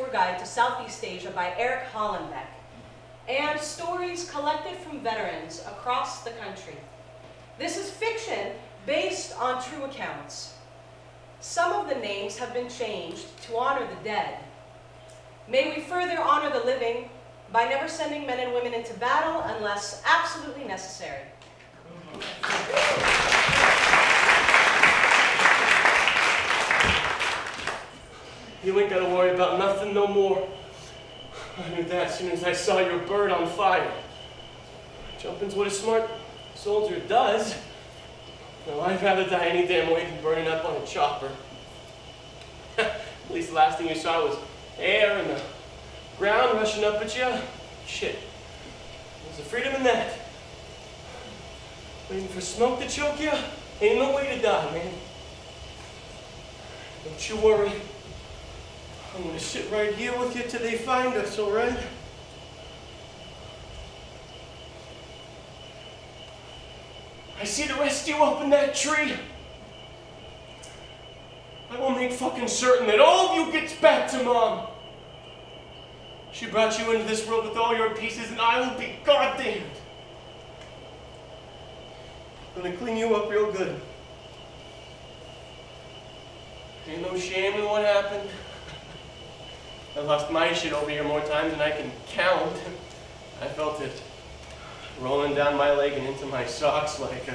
tour guide to Southeast Asia by Eric Hollenbeck, and stories collected from veterans across the country. This is fiction based on true accounts. Some of the names have been changed to honor the dead. May we further honor the living by never sending men and women into battle unless absolutely necessary. You ain't gotta worry about nothing no more. I knew that as soon as I saw your bird on fire. Jumping's what a smart soldier does. No, I'd rather die any damn way than burning up on a chopper. At least the last thing you saw was air and the ground rushing up at you. Shit. There's a freedom in that. Waiting for smoke to choke you? Ain't no way to die, man. Don't you worry. I'm gonna sit right here with you till they find us, all right? I see the rest of you up in that tree. I will make fucking certain that all of you gets back to Mom. She brought you into this world with all your pieces, and I will be goddamned. I'm gonna clean you up real good. Ain't no shame in what happened. I lost my shit over here more times than I can count. I felt it rolling down my leg and into my socks like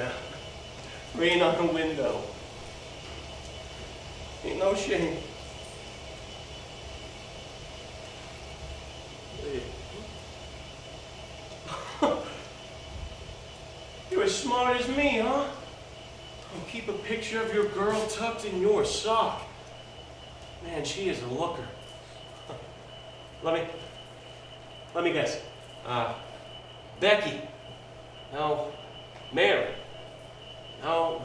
rain on a window. Ain't no shame. You're as smart as me, huh? Oh, keep a picture of your girl tucked in your sock. Man, she is a looker. Let me guess. Becky. No. Mary. No.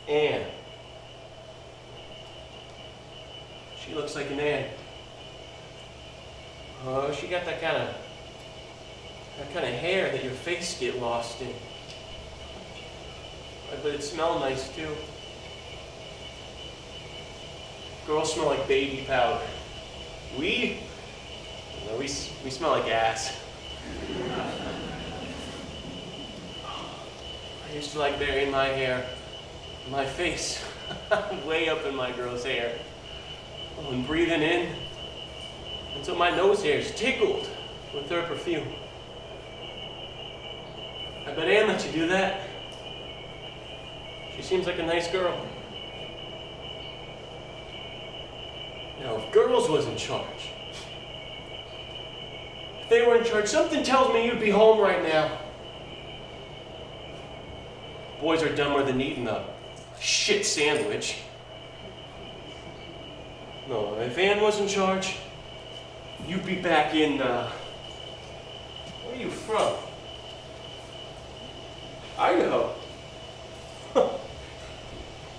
Anne. She looks like an Anne. Oh, she got that kind of hair that your face get lost in. But it smelled nice too. Girls smell like baby powder. We smell like ass. I used to like burying my hair, my face, way up in my girl's hair. Oh, and breathing in until my nose hairs tickled with her perfume. I bet Anne let you do that. She seems like a nice girl. Now, if girls was in charge, if they were in charge, something tells me you'd be home right now. Boys are dumber than eating a shit sandwich. No, if Anne was in charge, you'd be back in, where are you from? Idaho.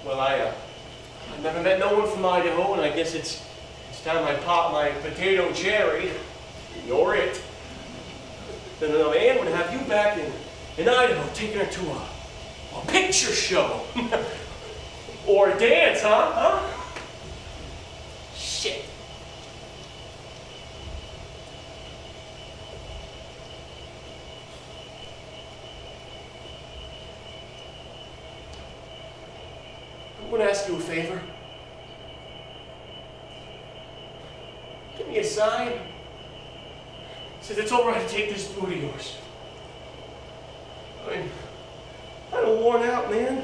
Well, I never met no one from Idaho, and I guess it's time I pop my potato cherry. You're it. Then Anne would have you back in Idaho, taking her to a picture show. Or a dance, huh? Shit. I'm going to ask you a favor. Give me a sign. Says it's all right to take this boot of yours. I mean, I done worn out, man.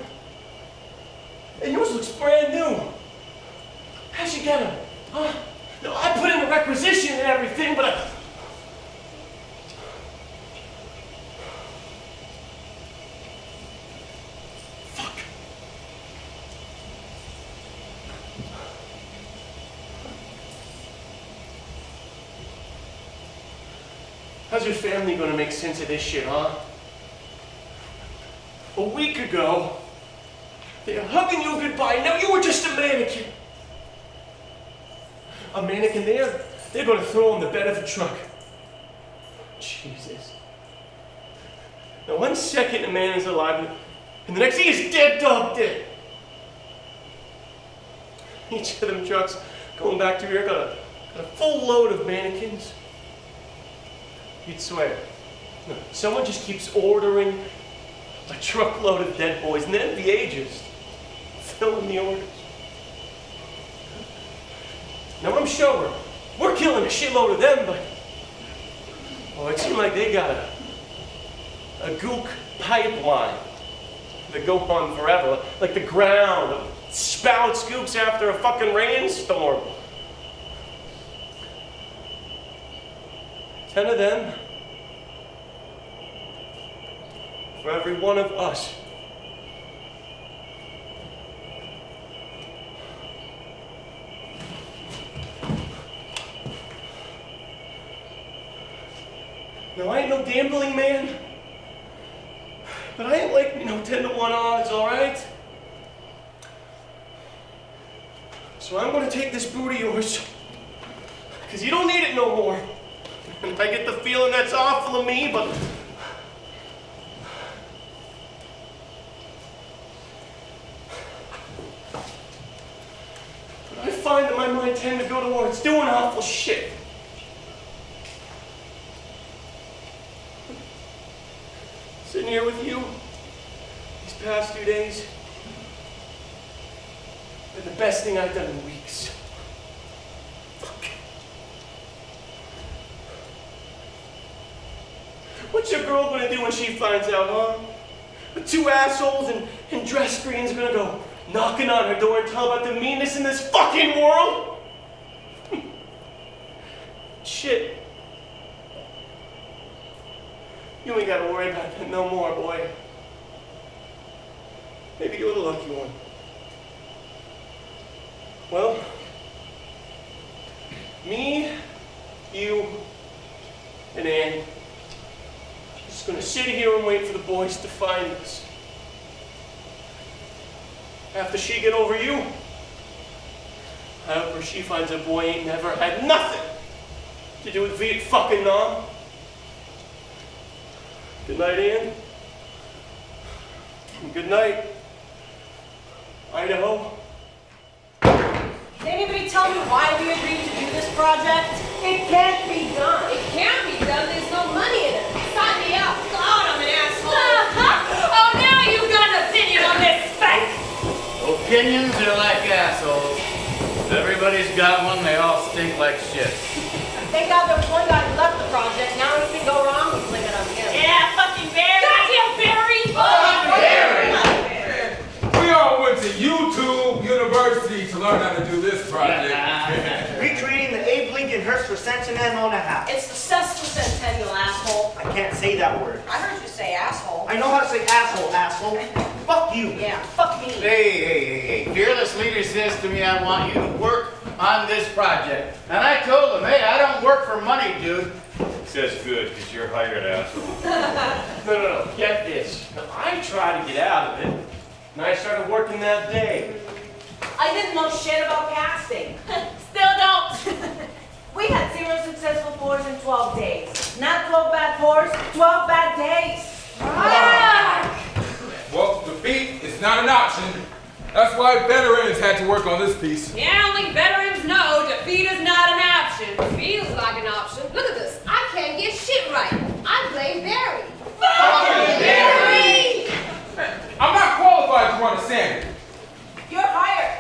And yours looks brand new. How'd you get them? Huh? No, I put in the requisition and everything, but I... Fuck. How's your family gonna make sense of this shit, huh? A week ago, they were hugging you goodbye, now you were just a mannequin. A mannequin there, they're gonna throw in the bed of a truck. Jesus. Now 1 second a man is alive, and the next he is dead, dog dead. Each of them trucks going back to here, got a full load of mannequins. You'd swear. No, someone just keeps ordering a truckload of dead boys, and then the ages filling the orders. Now I'm sure we're killing a shitload of them, but it seems like they got a gook pipeline that go on forever, like the ground spouts gooks after a fucking rainstorm. 10 of them for every one of us. Now, I ain't no gambling man, but I ain't like, 10 to 1 odds, all right? So I'm gonna take this boot of yours, because you don't need it no more. And I get the feeling that's awful of me, but I find that my mind tends to go towards doing awful shit. Sitting here with you these past 2 days been the best thing I've done in weeks. Fuck. What's your girl gonna do when she finds out, huh? The 2 assholes in dress greens are gonna go knocking on her door and tell about the meanness in this fucking world? Shit. You ain't gotta worry about that no more, boy. Maybe you're the lucky one. Well, me, you, and Ann, just gonna sit here and wait for the boys to find us. After she get over you, I hope her she finds a boy ain't never had nothing to do with Viet fucking Nam. Good night, Ann. And good night, Idaho. Did anybody tell me why we agreed to do this project? It can't be done. It can't be done. There's no money in it. Sign me up. God, I'm an asshole. Oh, now you've got an opinion on this spec. Opinions are like assholes. Everybody's got one, they all stink like shit. Thank God there was one guy who left the project. Now anything go wrong, we blame it on him. Yeah, fucking Barry. Goddamn Barry. We all went to YouTube University to learn how to do this project. Recreating the Abe Lincoln Hearst for Centennial and a half. It's the sesquicentennial, asshole. I can't say that word. I heard you say asshole. I know how to say asshole. Fuck you. Yeah, fuck me. Hey. Fearless leader says to me, I want you to work on this project. And I told him, hey, I don't work for money, dude. Says good, because you're hired, asshole. No. Get this. Now, I tried to get out of it, and I started working that day. I didn't know shit about casting. Still don't. We had 0 successful pours in 12 days. Not 12 bad pours, 12 bad days. Well, defeat is not an option. That's why veterans had to work on this piece. Yeah, only veterans know defeat is not an option. Feels like an option. Look at this. I can't get shit right. I blame Barry. Fucking Barry! I'm not qualified to run a sander. You're hired.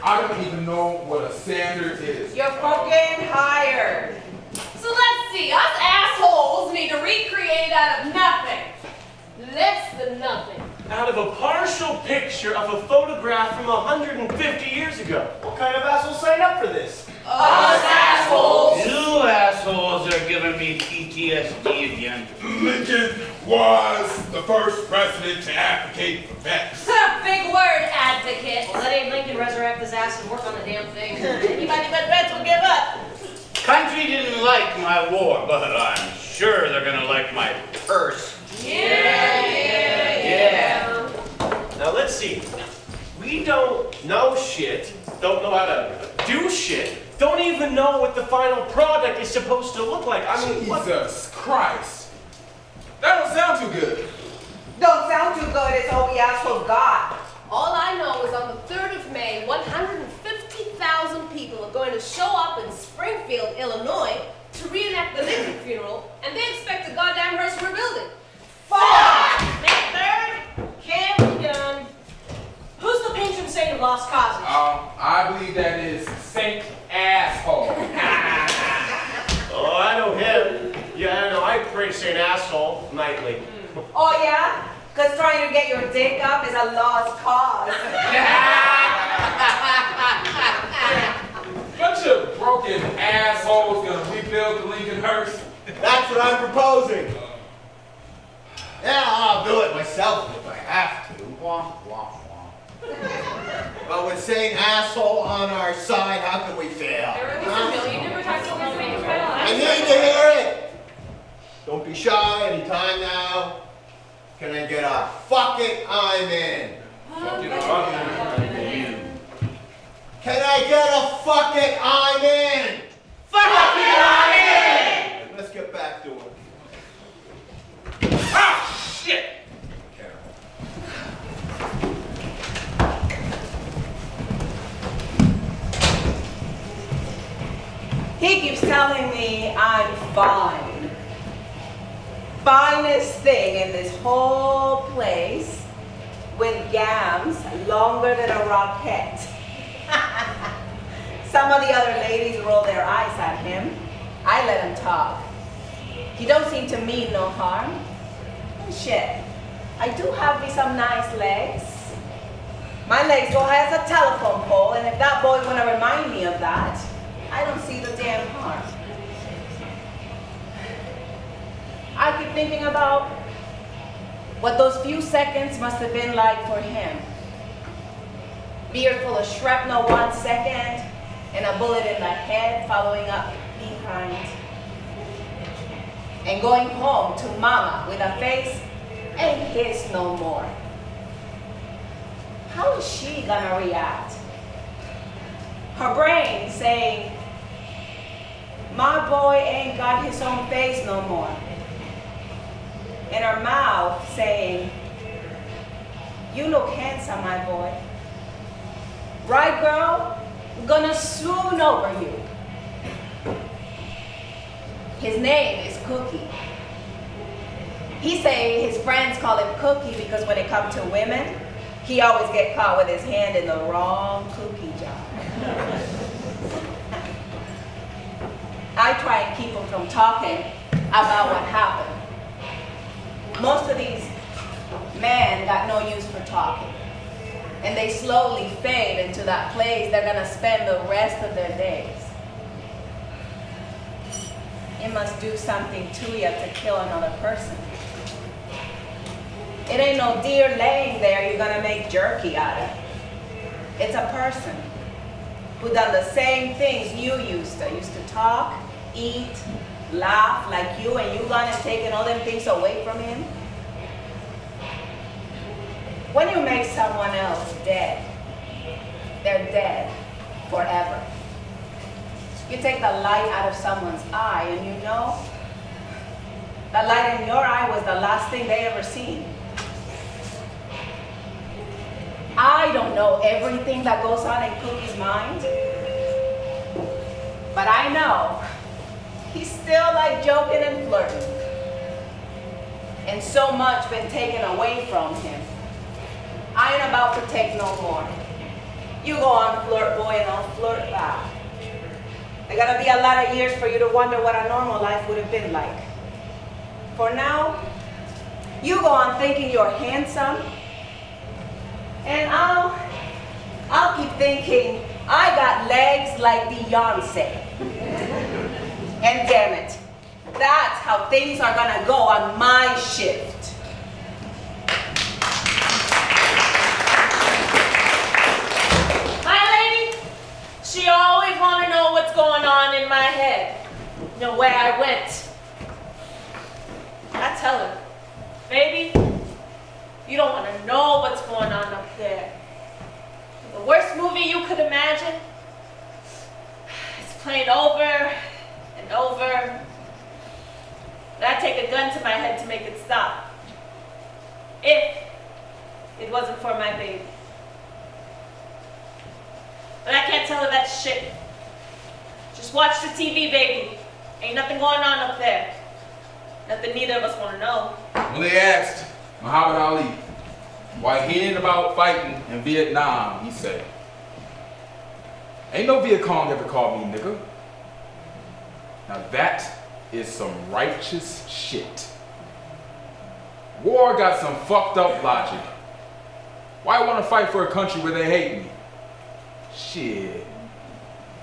I don't even know what a sander is. You're fucking hired. So let's see. Us assholes need to recreate out of nothing. Less than nothing. Out of a partial picture of a photograph from 150 years ago. What kind of asshole signed up for this? Us assholes. You assholes are giving me PTSD again. Lincoln was the first president to advocate for vets. Big word, advocate. Well, let Abe Lincoln resurrect his ass and work on the damn thing. Anybody but vets will give up. Country didn't like my war, but I'm sure they're gonna like my purse. Yeah. Now let's see. We don't know shit, don't know how to do shit, don't even know what the final product is supposed to look like. I mean, what? Jesus Christ. That don't sound too good. Don't sound too good, it's all we assholes got. All I know is on the 3rd of May, 115 50,000 people are going to show up in Springfield, Illinois to reenact the Lincoln funeral, and they expect a goddamn hearse rebuilding. Fuck! May 3rd, can't be done. Who's the patron saint of lost causes? I believe that is Saint Asshole. Oh, I know him. Yeah, no, I pray Saint Asshole nightly. Oh yeah? Because trying to get your dick up is a lost cause. Bunch of broken assholes gonna rebuild the Lincoln hearse. That's what I'm proposing. Yeah, I'll do it myself if I have to. Wah, wah, wah. But with saying asshole on our side, how can we fail? I need to hear it. Don't be shy anytime now. Can I get a fuck it, I'm in? Can I get a fuck it, I'm in? Fuck it, I'm in! Let's get back to it. Ah, shit! He keeps telling me I'm fine. Finest thing in this whole place with gams longer than a rocket. Some of the other ladies roll their eyes at him. I let him talk. He don't seem to mean no harm. And shit, I do have me some nice legs. My legs go high as a telephone pole, and if that boy wanna remind me of that, I don't see the damn harm. I keep thinking about what those few seconds must have been like for him. Beard full of shrapnel 1 second, and a bullet in the head following up behind. And going home to mama with a face ain't his no more. How is she gonna react? Her brain saying, my boy ain't got his own face no more. And her mouth saying, you look handsome, my boy. Right, girl? I'm gonna swoon over you. His name is Cookie. He say his friends call him Cookie because when it comes to women, he always get caught with his hand in the wrong cookie jar. I try and keep him from talking about what happened. Most of these men got no use for talking. And they slowly fade into that place they're gonna spend the rest of their days. It must do something to you to kill another person. It ain't no deer laying there you're gonna make jerky out of. It's a person who done the same things you used to talk, eat, laugh like you, and you gone and taken all them things away from him. When you make someone else dead, they're dead forever. You take the light out of someone's eye and you know, the light in your eye was the last thing they ever seen. I don't know everything that goes on in Cookie's mind, but I know he's still like joking and flirting. And so much been taken away from him. I ain't about to take no more. You go on, flirt, boy, and I'll flirt back. There gotta be a lot of years for you to wonder what a normal life would have been like. For now, you go on thinking you're handsome, and I'll keep thinking I got legs like Beyonce. And damn it, that's how things are gonna go on my shift. She always want to know what's going on in my head. You know, where I went. I tell her, baby, you don't want to know what's going on up there. The worst movie you could imagine. It's playing over and over. And I take a gun to my head to make it stop. If it wasn't for my baby. But I can't tell her that shit. Just watch the TV, baby. Ain't nothing going on up there. Nothing neither of us want to know. When they asked Muhammad Ali why he ain't about fighting in Vietnam, he said, "Ain't no Viet Cong ever called me nigga." Now that is some righteous shit. War got some fucked up logic. Why want to fight for a country where they hate me? Shit.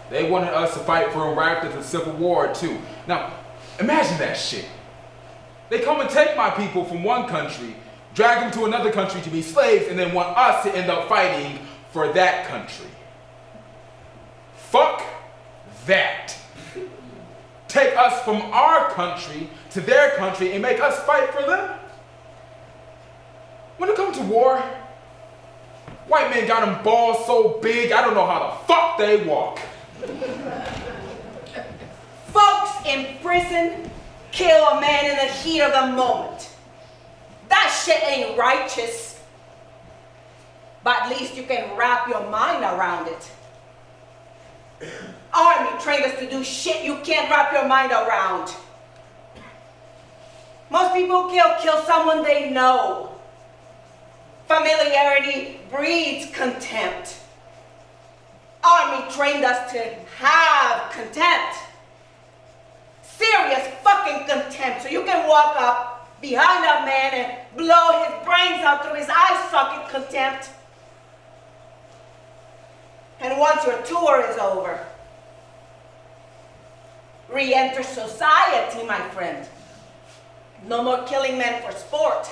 They wanted us to fight for them right after the Civil War too. Now, imagine that shit. They come and take my people from one country, drag them to another country to be slaves, and then want us to end up fighting for that country. Fuck that. Take us from our country to their country and make us fight for them? When it comes to war, white men got them balls so big, I don't know how the fuck they walk. Folks in prison kill a man in the heat of the moment. That shit ain't righteous. But at least you can wrap your mind around it. Army trained us to do shit you can't wrap your mind around. Most people kill someone they know. Familiarity breeds contempt. Army trained us to have contempt. Serious fucking contempt. So you can walk up behind a man and blow his brains out through his eye socket contempt. And once your tour is over, re-enter society, my friend. No more killing men for sport.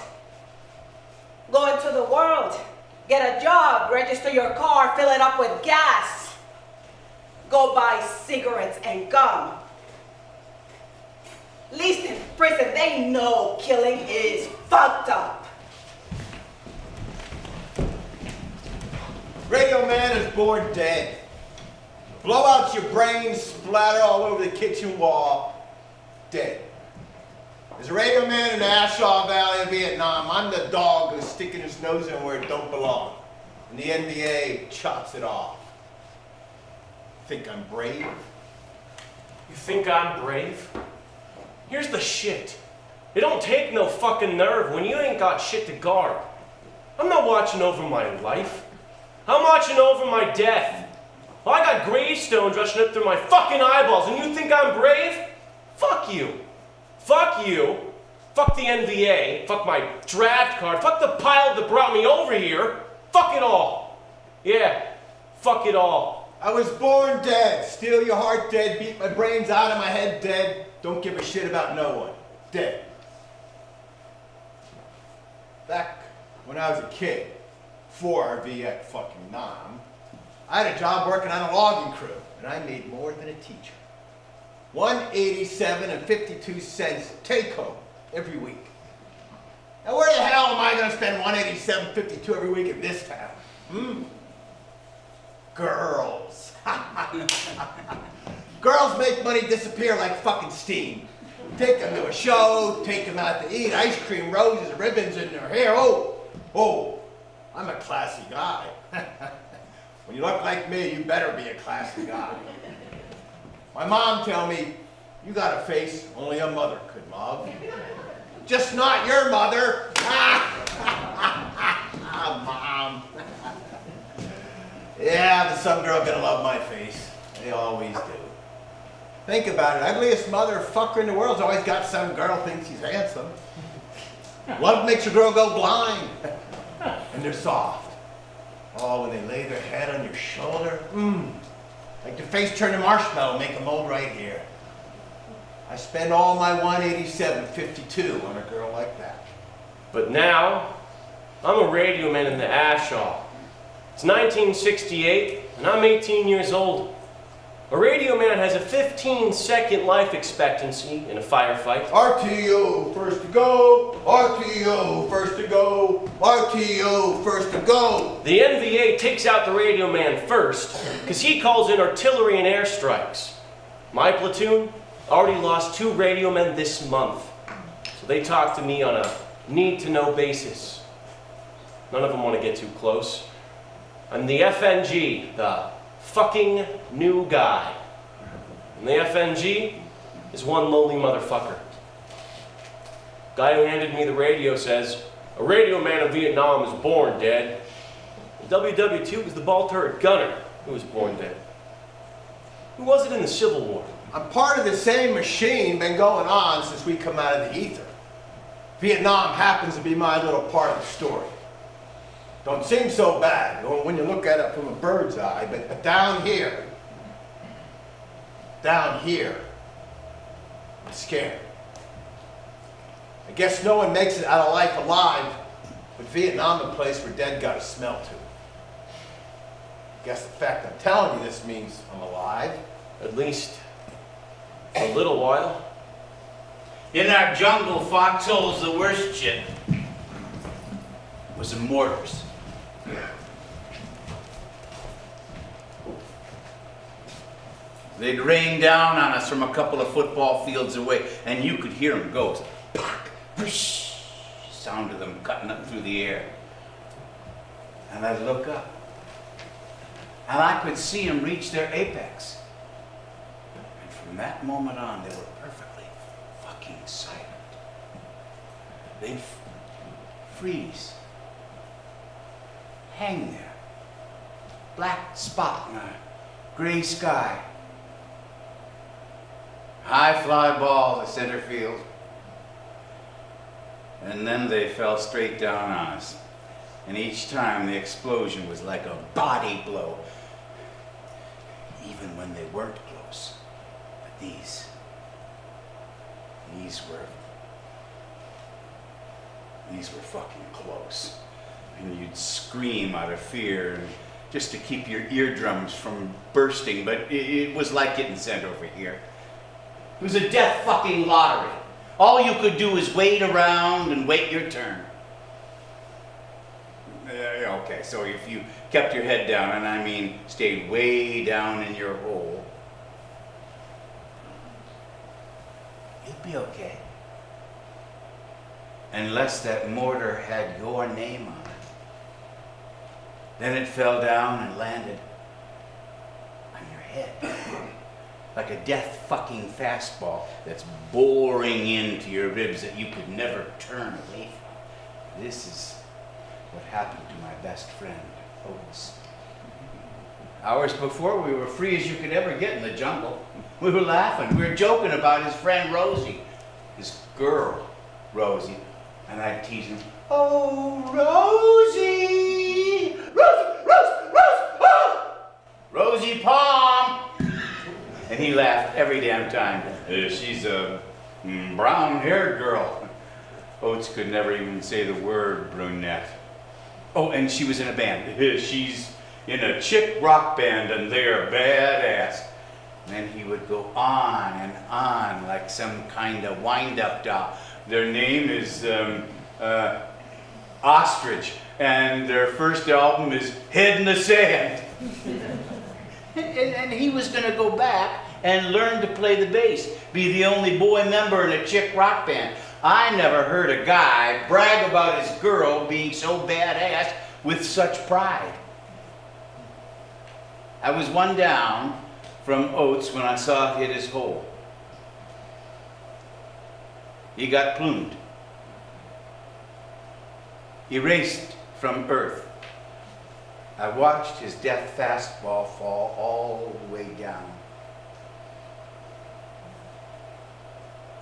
Go into the world, get a job, register your car, fill it up with gas. Go buy cigarettes and gum. At least in prison, they know killing is fucked up. Radioman is born dead. Blow out your brains, splatter all over the kitchen wall. Dead. There's a Radioman in the Ashaw Valley of Vietnam. I'm the dog who's sticking his nose in where it don't belong. And the NBA chops it off. Think I'm brave? You think I'm brave? Here's the shit. It don't take no fucking nerve when you ain't got shit to guard. I'm not watching over my life. I'm watching over my death. Well, I got gravestones rushing up through my fucking eyeballs, and you think I'm brave? Fuck you. Fuck you. Fuck the NVA. Fuck my draft card. Fuck the pile that brought me over here. Fuck it all. Yeah, fuck it all. I was born dead. Steal your heart dead. Beat my brains out of my head dead. Don't give a shit about no one. Dead. Back when I was a kid, before Viet fucking Nam, I had a job working on a logging crew, and I made more than a teacher. $1.87 and 52 cents take home every week. Now where the hell am I going to spend $1.87.52 every week in this town? Girls. Girls make money disappear like fucking steam. Take them to a show, take them out to eat, ice cream, roses, ribbons in their hair. Oh, I'm a classy guy. When you look like me, you better be a classy guy. My mom tell me, you got a face only a mother could love. Just not your mother. Mom. Yeah, but some girl gonna love my face. They always do. Think about it. Ugliest motherfucker in the world's always got some girl thinks he's handsome. Love makes a girl go blind. And they're soft. Oh, when they lay their head on your shoulder, like their face turned to marshmallow, make them mold right here. I spend all my $1.87.52 on a girl like that. But now, I'm a radio man in the Ashaw. It's 1968, and I'm 18 years old. A radio man has a 15-second life expectancy in a firefight. RTO, first to go. RTO, first to go. RTO, first to go. The NVA takes out the radio man first, because he calls in artillery and airstrikes. My platoon already lost 2 radio men this month, so they talk to me on a need-to-know basis. None of them want to get too close. I'm the FNG, the fucking new guy. And the FNG is one lonely motherfucker. Guy who handed me the radio says, a radio man of Vietnam is born dead. And WW2 was the ball-turret gunner who was born dead. Who was it in the Civil War? I'm part of the same machine been going on since we come out of the ether. Vietnam happens to be my little part of the story. Don't seem so bad when you look at it from a bird's eye, but down here, I'm scared. I guess no one makes it out of life alive, but Vietnam a place where dead got a smell to. I guess the fact I'm telling you this means I'm alive. At least for a little while. In our jungle, foxholes, the worst shit was the mortars. They'd rain down on us from a couple of football fields away, and you could hear them go. Pock, whoosh, sound of them cutting up through the air. And I'd look up, and I could see them reach their apex. And from that moment on, they were perfectly fucking silent. They'd freeze, hang there, black spot in a gray sky. High fly ball to center field. And then they fell straight down on us. And each time the explosion was like a body blow. Even when they weren't close. But these were fucking close. And you'd scream out of fear just to keep your eardrums from bursting, but it was like getting sent over here. It was a death fucking lottery. All you could do is wait around and wait your turn. Okay, so if you kept your head down, and I mean stayed way down in your hole, you'd be okay. Unless that mortar had your name on it. Then it fell down and landed on your head. Like a death fucking fastball that's boring into your ribs that you could never turn away from. This is what happened to my best friend, Otis. Hours before, we were free as you could ever get in the jungle. We were laughing, we were joking about his friend Rosie, his girl, Rosie. And I'd tease him, oh, Rosie! Rosie Palm! And he laughed every damn time. She's a brown-haired girl. Oates could never even say the word brunette. Oh, and she was in a band. She's in a chick rock band, and they're badass. And then he would go on and on like some kind of wind-up doll. Their name is Ostrich, and their first album is Head in the Sand. And he was going to go back and learn to play the bass, be the only boy member in a chick rock band. I never heard a guy brag about his girl being so badass with such pride. I was one down from Oates when I saw it hit his hole. He got plumed. Erased from earth. I watched his death fastball fall all the way down.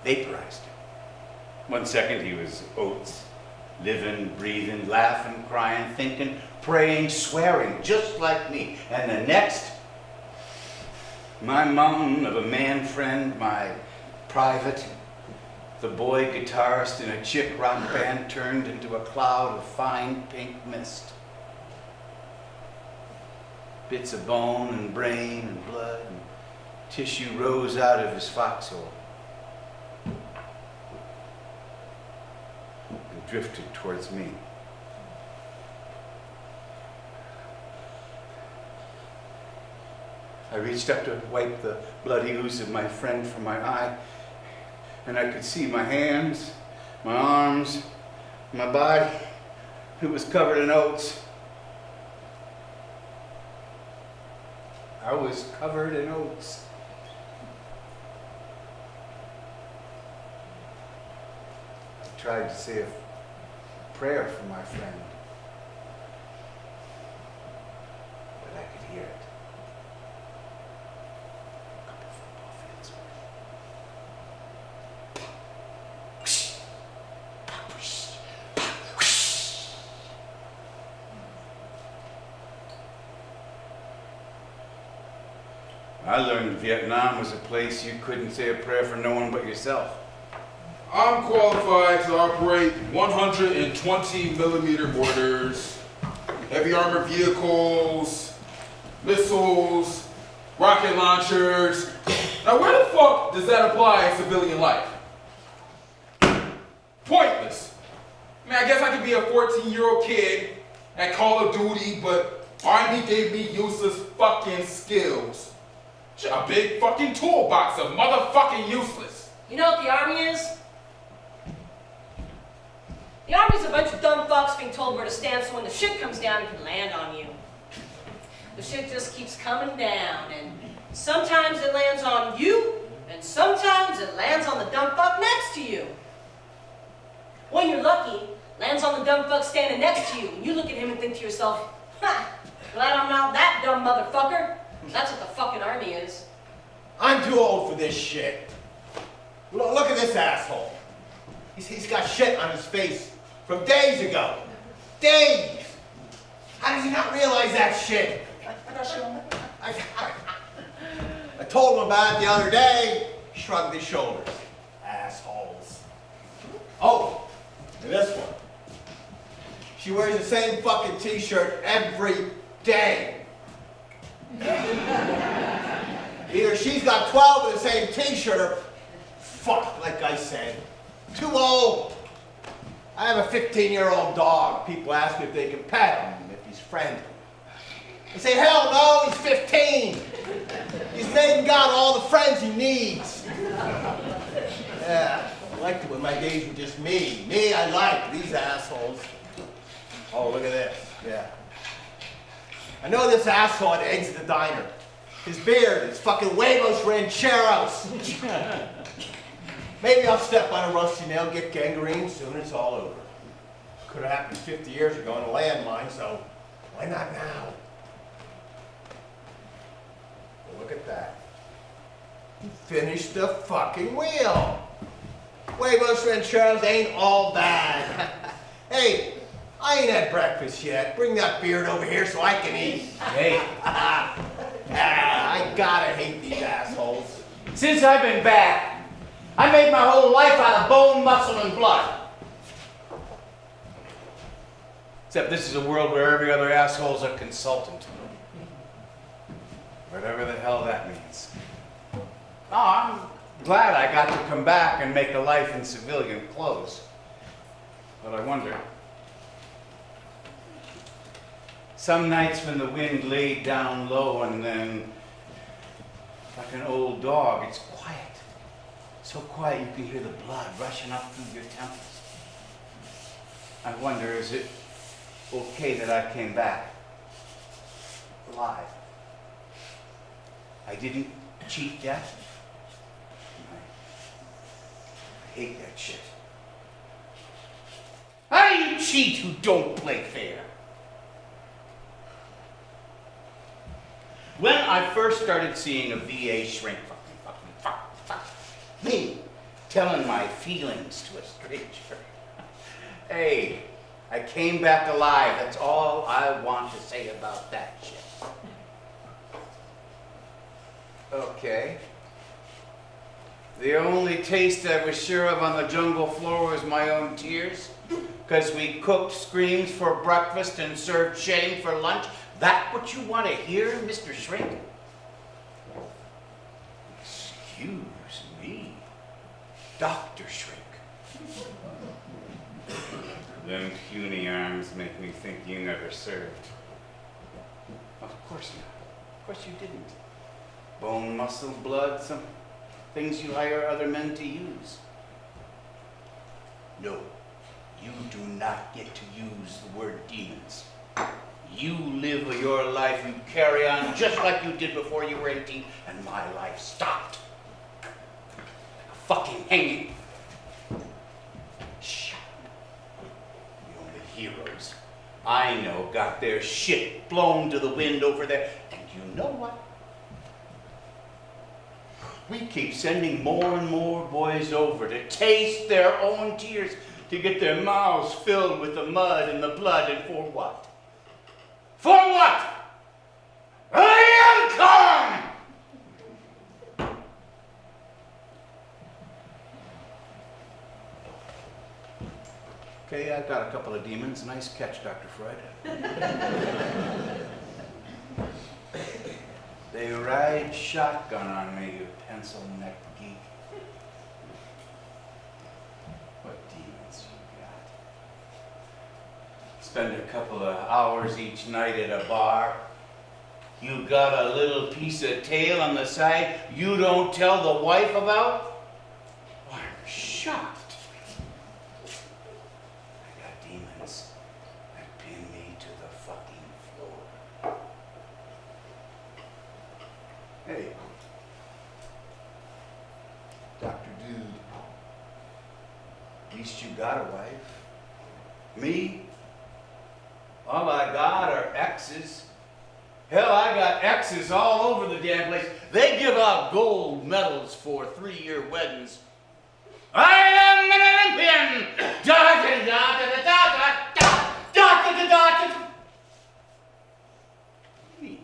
Vaporized him. 1 second he was Oates, living, breathing, laughing, crying, thinking, praying, swearing, just like me. And the next, my mountain of a man friend, my private, the boy guitarist in a chick rock band turned into a cloud of fine pink mist. Bits of bone and brain and blood and tissue rose out of his foxhole and drifted towards me. I reached up to wipe the bloody ooze of my friend from my eye, and I could see my hands, my arms, my body. It was covered in oats. I was covered in oats. I tried to say a prayer for my friend, but I could hear it. A couple football fields away. I learned Vietnam was a place you couldn't say a prayer for no one but yourself. I'm qualified to operate 120 millimeter mortars, heavy armored vehicles, missiles, rocket launchers. Now where the fuck does that apply in civilian life? Pointless. I mean, I guess I could be a 14-year-old kid at Call of Duty, but Army gave me useless fucking skills. A big fucking toolbox of motherfucking useless. You know what the Army is? The Army's a bunch of dumb fucks being told where to stand so when the shit comes down it can land on you. The shit just keeps coming down, and sometimes it lands on you, and sometimes it lands on the dumb fuck next to you. When you're lucky, it lands on the dumb fuck standing next to you, and you look at him and think to yourself, ha, glad I'm not that dumb motherfucker. That's what the fucking Army is. I'm too old for this shit. Look at this asshole. He's got shit on his face from days ago. Days! How does he not realize that shit? I told him about it the other day. He shrugged his shoulders. Assholes. Oh, and this one. She wears the same fucking t-shirt every day. Either she's got 12 of the same t-shirt or, fuck, like I said, too old. I have a 15-year-old dog. People ask me if they can pet him, if he's friendly. I say, hell no, he's 15. He's made and got all the friends he needs. Yeah, I liked it when my days were just me. Me, I like these assholes. Oh, look at this, yeah. I know this asshole at the exit of the diner. His beard is fucking huevos rancheros. Maybe I'll step on a rusty nail, get gangrene, soon it's all over. Could have happened 50 years ago in a landmine, so why not now? Well, look at that. He finished the fucking wheel. Huevos rancheros ain't all bad. Hey, I ain't had breakfast yet. Bring that beard over here so I can eat. Hey, I gotta hate these assholes. since I've been back, I made my whole life out of bone, muscle, and blood. Except this is a world where every other asshole's a consultant. Whatever the hell that means. Oh, I'm glad I got to come back and make a life in civilian clothes. But I wonder. Some nights when the wind laid down low and then, like an old dog, it's quiet. So quiet you can hear the blood rushing up through your temples. I wonder, is it okay that I came back alive? I didn't cheat death. I hate that shit. How do you cheat who don't play fair? When I first started seeing a VA shrink, me telling my feelings to a stranger. Hey, I came back alive. That's all I want to say about that shit. Okay. The only taste I was sure of on the jungle floor was my own tears, because we cooked screams for breakfast and served shame for lunch. That what you want to hear, Mr. Shrink? Excuse me, Dr. Shrink. Them puny arms make me think you never served. Of course not. Of course you didn't. Bone, muscle, blood, some things you hire other men to use. No, you do not get to use the word demons. You live your life, you carry on just like you did before you were 18, and my life stopped. Like a fucking hanging. Shut up. The only heroes I know got their shit blown to the wind over there. And you know what? We keep sending more and more boys over to taste their own tears, to get their mouths filled with the mud and the blood, and for what? For what? I am calm! Okay, I got a couple of demons. Nice catch, Dr. Freud. They ride shotgun on me, you pencil-neck geek. What demons you got? Spend a couple of hours each night at a bar. You got a little piece of tail on the side you don't tell the wife about? I'm shocked. I got demons that pin me to the fucking floor. Hey, Dr. Dude, at least you got a wife. Me? All I got are exes. Hell, I got exes all over the damn place. They give out gold medals for 3-year weddings. I am an Olympian! Da da da da da da da da da da da. Me?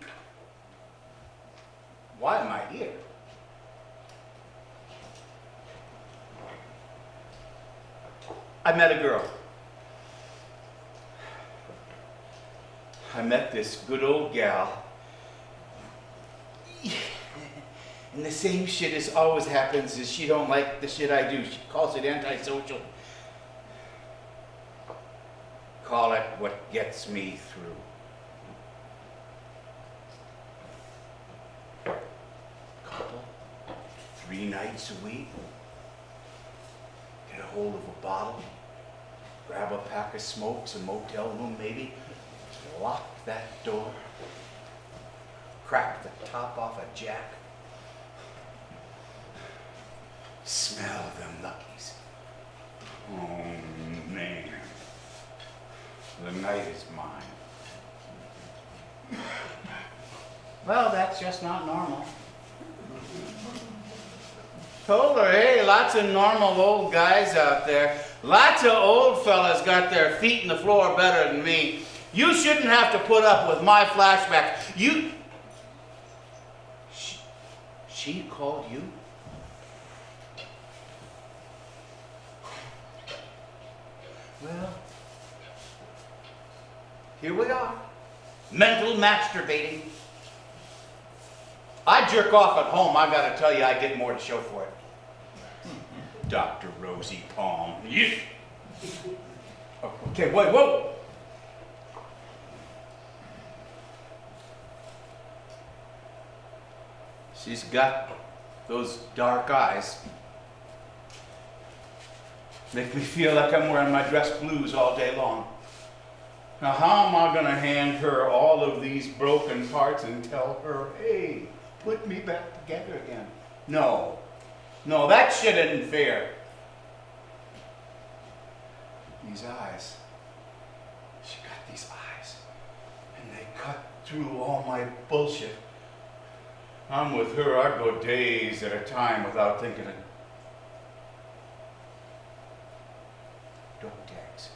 Why am I here? I met a girl. I met this good old gal. And the same shit as always happens is she don't like the shit I do. She calls it antisocial. Call it what gets me through. Couple, 3 nights a week. Get a hold of a bottle. Grab a pack of smokes, a motel room maybe. Lock that door, crack the top off a jack, smell them luckies. Oh man, the night is mine. Well, that's just not normal. Told her, hey, lots of normal old guys out there. Lots of old fellas got their feet in the floor better than me. You shouldn't have to put up with my flashbacks. She called you? Well, here we are. Mental masturbating. I jerk off at home. I gotta tell you, I get more to show for it. Dr. Rosie Palm. Yeah. Okay, wait, whoa. She's got those dark eyes. Make me feel like I'm wearing my dress blues all day long. Now how am I gonna hand her all of these broken parts and tell her, hey, put me back together again? No, that shit isn't fair. These eyes, she got these eyes, and they cut through all my bullshit. I'm with her, I go days at a time without thinking of. Don't text.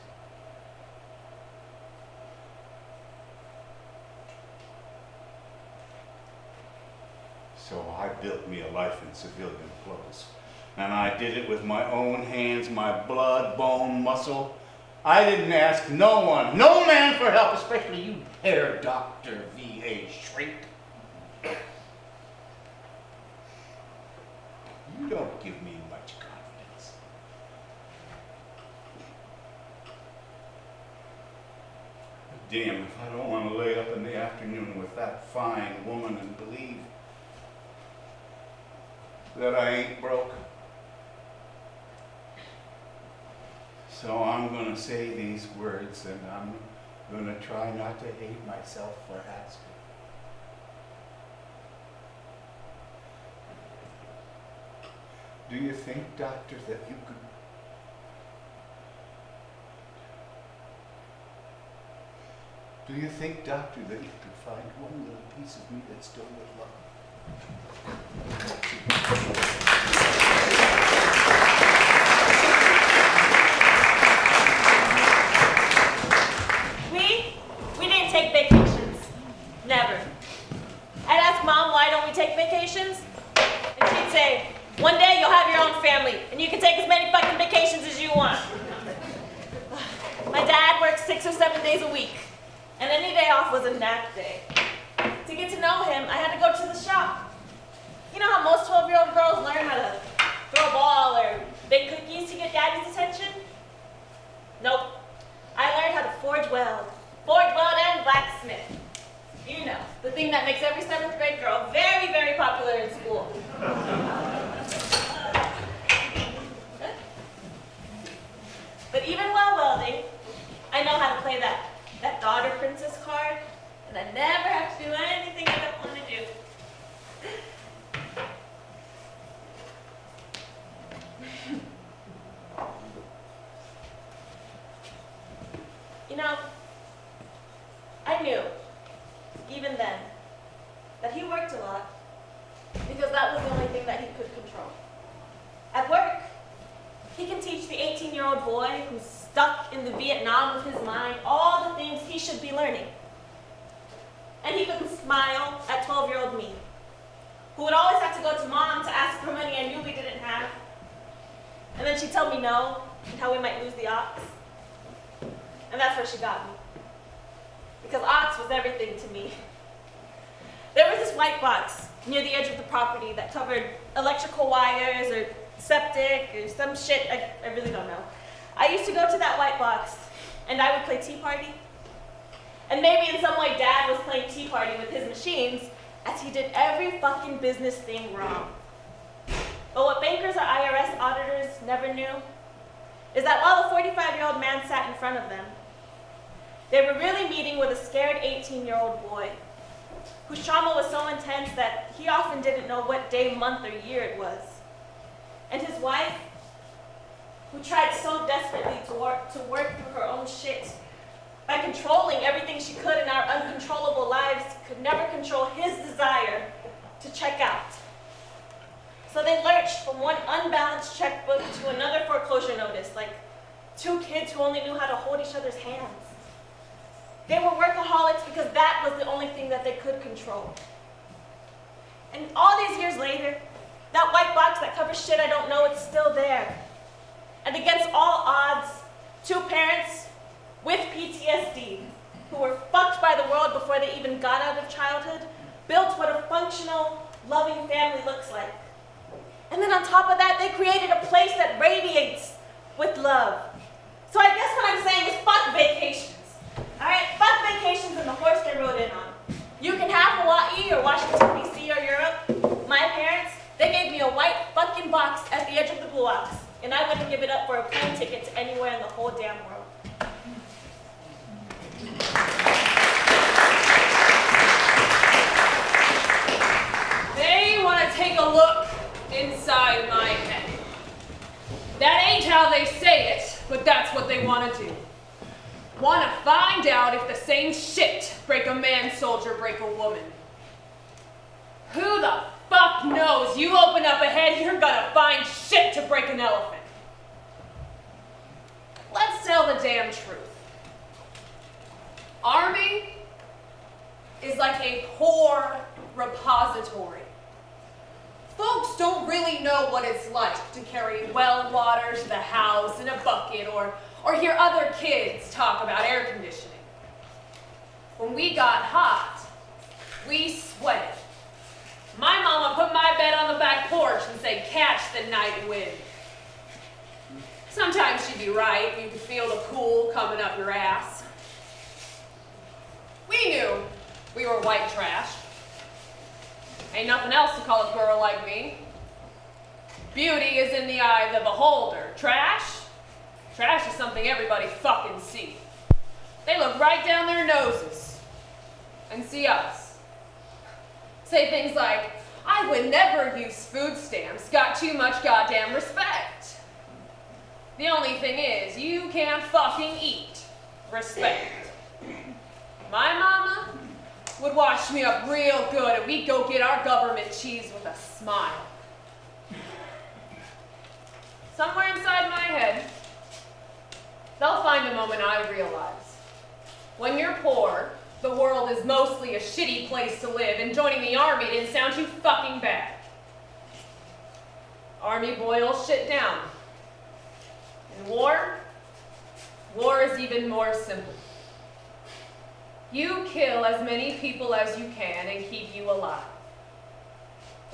So I built me a life in civilian clothes. And I did it with my own hands, my blood, bone, muscle. I didn't ask no one, no man for help, especially you, Herr Dr. V.A. Shrink. You don't give me much confidence. Damn, if I don't want to lay up in the afternoon with that fine woman and believe that I ain't broke. So I'm going to say these words, and I'm I'm gonna try not to hate myself for asking. Do you think, doctor, that you could... Do you think, doctor, that you could find one little piece of me that still would love? We didn't take vacations. Never. I'd ask Mom, why don't we take vacations? And she'd say, one day you'll have your own family, and you can take as many fucking vacations as you want. My dad works 6 or 7 days a week, and any day off was a nap day. To get to know him, I had to go to the shop. You know how most 12-year-old girls learn how to throw a ball or bake cookies to get daddy's attention? Nope. I learned how to forge weld and blacksmith. You know, the thing that makes every 7th grade girl very, very popular in school. But even while welding, I know how to play that daughter princess card, and I never have to do anything I don't want to do. You know, I knew, even then, that he worked a lot because that was the only thing that he could control. At work, he can teach the 18-year-old boy who's stuck in the Vietnam of his mind all the things he should be learning. And he couldn't smile at 12-year-old me, who would always have to go to Mom to ask for money I knew we didn't have. And then she'd tell me no, and how we might lose the ox. And that's where she got me. Because ox was everything to me. There was this white box near the edge of the property that covered electrical wires or septic or some shit, I really don't know. I used to go to that white box and I would play Tea Party. And maybe in some way Dad was playing Tea Party with his machines as he did every fucking business thing wrong. But what bankers or IRS auditors never knew is that while the 45-year-old man sat in front of them, they were really meeting with a scared 18-year-old boy whose trauma was so intense that he often didn't know what day, month, or year it was. And his wife, who tried so desperately to work through her own shit, by controlling everything she could in our uncontrollable lives, could never control his desire to check out. So they lurched from one unbalanced checkbook to another foreclosure notice, like two kids who only knew how to hold each other's hands. They were workaholics because that was the only thing that they could control. And all these years later, that white box that covers shit I don't know, it's still there. And against all odds, two parents with PTSD, who were fucked by the world before they even got out of childhood, built what a functional, loving family looks like. And then on top of that, they created a place that radiates with love. So I guess what I'm saying is fuck vacations. All right, fuck vacations and the horse they rode in on. You can have Hawaii or Washington, D.C. or Europe. My parents, they gave me a white fucking box at the edge of the blue ox, and I wouldn't give it up for a plane ticket to anywhere in the whole damn world. They want to take a look inside my head. That ain't how they say it, but that's what they want to do. Want to find out if the same shit break a man soldier break a woman. Who the fuck knows? You open up a head, you're gonna find shit to break an elephant. Let's tell the damn truth. Army is like a whore repository. Folks don't really know what it's like to carry well water to the house in a bucket or hear other kids talk about air conditioning. When we got hot, we sweated. My mama put my bed on the back porch and said, catch the night wind. Sometimes she'd be right. You could feel the cool coming up your ass. We knew we were white trash. Ain't nothing else to call a girl like me. Beauty is in the eye of the beholder. Trash? Trash is something everybody fucking sees. They look right down their noses and see us. Say things like, I would never use food stamps, got too much goddamn respect. The only thing is, you can't fucking eat respect. My mama would wash me up real good and we'd go get our government cheese with a smile. Somewhere inside my head, they'll find the moment I realize. When you're poor, the world is mostly a shitty place to live, and joining the army didn't sound too fucking bad. Army boils shit down. In war is even more simple. You kill as many people as you can and keep you alive.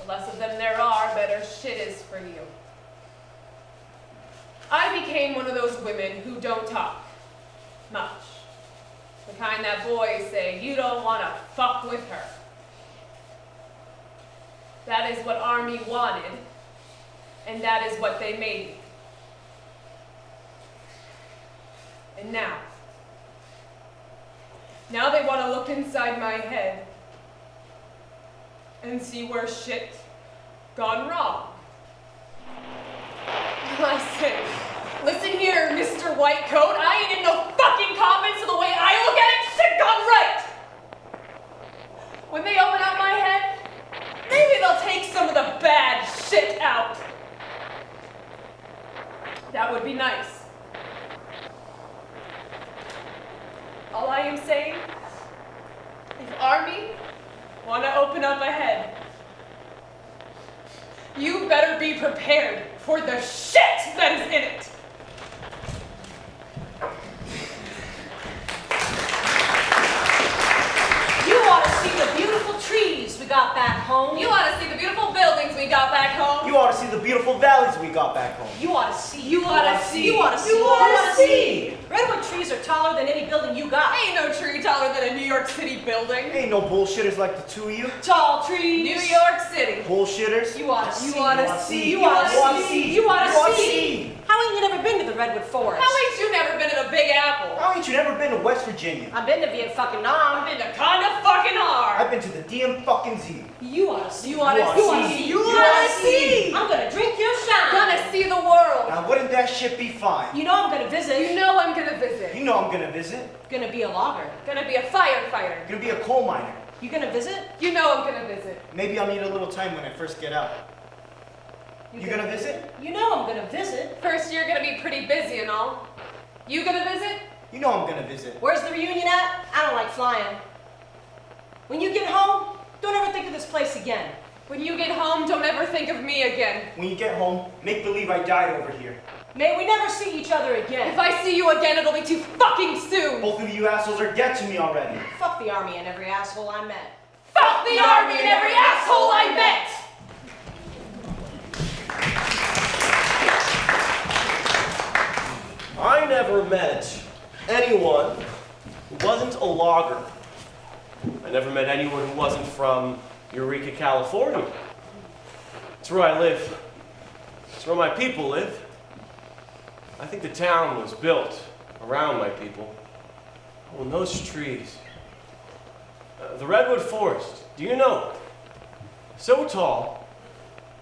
The less of them there are, better shit is for you. I became one of those women who don't talk much. The kind that boys say, you don't want to fuck with her. That is what Army wanted, and that is what they made me. And now they want to look inside my head and see where shit gone wrong. I say, listen here, Mr. Whitecoat, I ain't in no fucking coffin, so the way I look at it, shit gone right! When they open up my head, maybe they'll take some of the bad shit out. That would be nice. All I am saying, if Army want to open up a head, you better be prepared for the shit that is in it. You ought to see the beautiful trees we got back home. You ought to see the beautiful buildings we got back home. You ought to see the beautiful valleys we got back home. You ought to see. You ought to see. You ought to see. You ought to see. Redwood trees are taller than any building you got. Ain't no tree taller than a New York City building. Ain't no bullshitters like the two of you. Tall trees. New York City. Bullshitters. You ought to see. You ought to see. You ought to see. You ought to see. see. How ain't you never been to the Redwood Forest? How ain't you never been to the Big Apple? How ain't you never been to West Virginia? I've been to Vietnam. I've been to kinda fucking hard. I've been to the DM fucking Z. You ought to see. You ought to see. You ought to see. I'm gonna drink your shine. Gonna see the world. Now wouldn't that shit be fine? You know I'm gonna visit. You know I'm gonna visit. You know I'm gonna visit. Gonna be a logger. Gonna be a firefighter. Gonna be a coal miner. You gonna visit? You know I'm gonna visit. Maybe I'll need a little time when I first get out. You gonna visit? You know I'm gonna visit. First you're gonna be pretty busy and all. You gonna visit? You know I'm gonna visit. Where's the reunion at? I don't like flying. When you get home, don't ever think of this place again. When you get home, don't ever think of me again. When you get home, make believe I died over here. May we never see each other again. If I see you again, it'll be too fucking soon. Both of you assholes are dead to me already. Fuck the Army and every asshole I met. Fuck the Army and every asshole I met! I never met anyone who wasn't a logger. I never met anyone who wasn't from Eureka, California. It's where I live. It's where my people live. I think the town was built around my people. Oh, and those trees. The redwood forest, do you know? So tall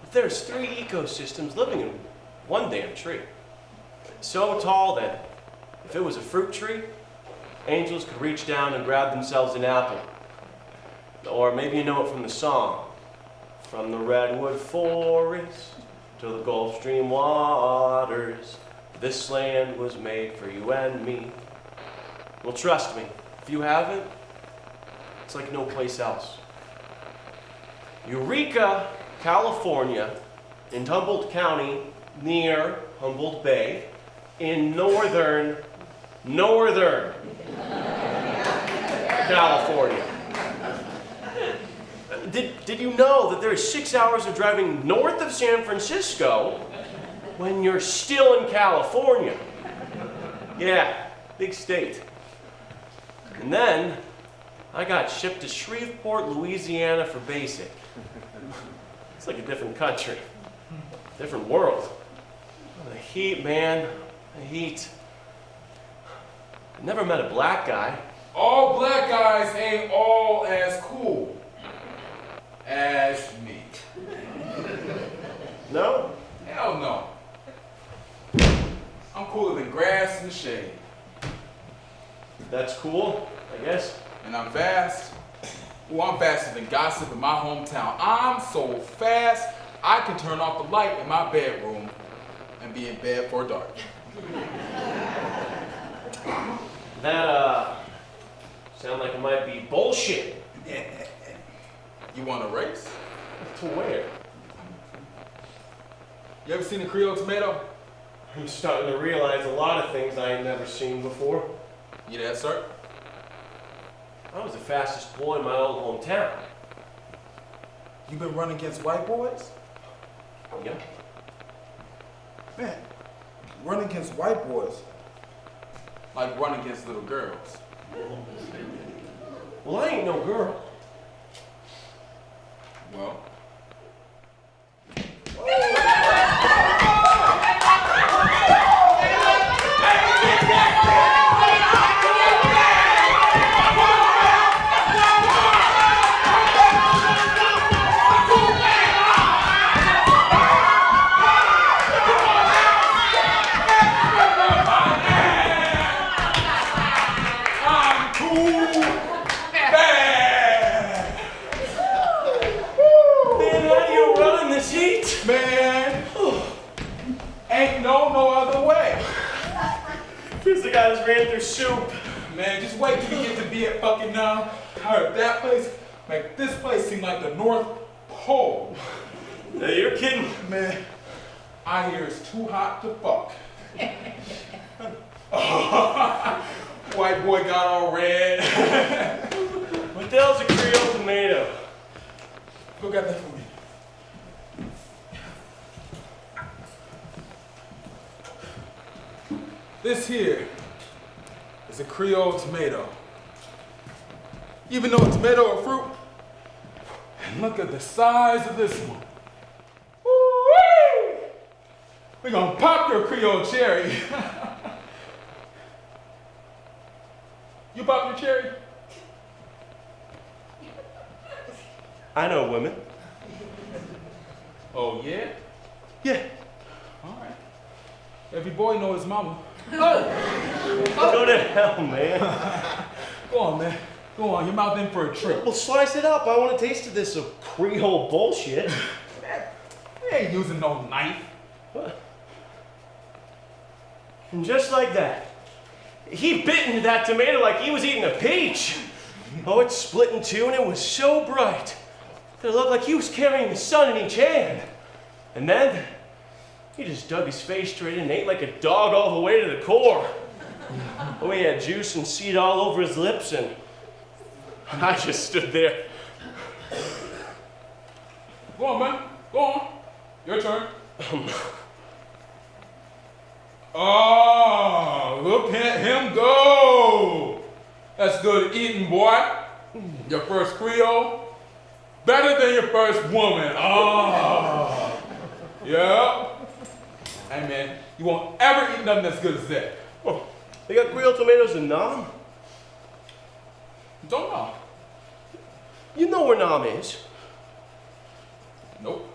that there's 3 ecosystems living in one damn tree. So tall that if it was a fruit tree, angels could reach down and grab themselves an apple. Or maybe you know it from the song. From the redwood forest to the Gulf Stream waters, this land was made for you and me. Well, trust me, if you haven't, it's like no place else. Eureka, California, in Humboldt County, near Humboldt Bay, in northern California. Did you know that there's 6 hours of driving north of San Francisco when you're still in California? Yeah, big state. And then I got shipped to Shreveport, Louisiana for basic. It's like a different country, different world. The heat, man, the heat. Never met a black guy. All black guys ain't all as cool as me. No? Hell no. I'm cooler than grass in the shade. That's cool, I guess. And I'm fast. Oh, I'm faster than gossip in my hometown. I'm so fast, I can turn off the light in my bedroom and be in bed for dark. That, sound like it might be bullshit. You want a race? To where? You ever seen a Creole tomato? I'm starting to realize a lot of things I ain't never seen before. You that, sir? I was the fastest boy in my old hometown. You been running against white boys? Yeah. Man, running against white boys, like running against little girls. Well, I ain't no girl. Well, man, ain't no other way. Here's the guy that ran through soup. Man, just wait till you get to be at fucking now. I heard that place make this place seem like the North Pole. Hey, you're kidding. Man, I hear it's too hot to fuck. White boy got all red. What the hell's a Creole tomato? Go get that for me. This here is a Creole tomato. Even though a tomato a fruit, and look at the size of this one. Woo-wee! We're gonna pop your Creole cherry. You pop your cherry? I know women. Oh yeah? Yeah. All right. Every boy knows his mama. Go to hell, man. Go on, man. Go on, your mouth in for a treat. Well, slice it up. I want a taste of this Creole bullshit. Man, we ain't using no knife. What? And just like that, he bit into that tomato like he was eating a peach. Oh, it split in two and it was so bright that it looked like he was carrying the sun in each hand. And then he just dug his face straight in and ate like a dog all the way to the core. Oh, he had juice and seed all over his lips, and I just stood there. Go on, man. Go on. Your turn. Oh, look at him go. That's good eating, boy. Your first Creole, better than your first woman. Oh, yeah. Hey, man, you won't ever eat nothing as good as that. Oh, they got Creole tomatoes in Nam? Don't know. You know where Nam is. Nope.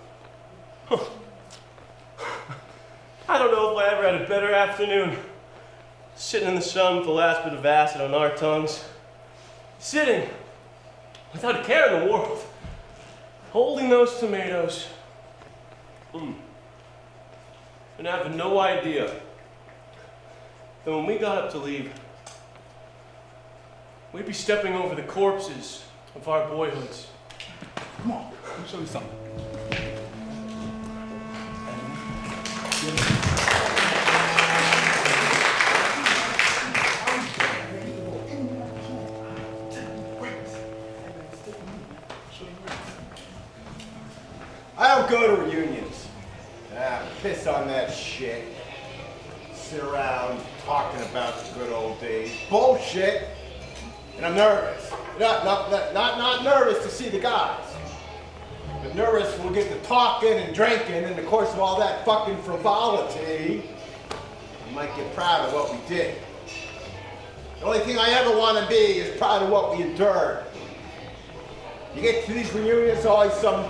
I don't know if I ever had a better afternoon. Sitting in the sun with the last bit of acid on our tongues. Sitting without a care in the world. Holding those tomatoes. And having no idea that when we got up to leave, we'd be stepping over the corpses of our boyhoods. Come on, let me show you something. I don't go to reunions. Piss on that shit. Sit around talking about the good old days. Bullshit. And I'm nervous. Not nervous to see the guys. But nervous we'll get to talking and drinking in the course of all that fucking frivolity. We might get proud of what we did. The only thing I ever want to be is proud of what we endured. You get to these reunions, always some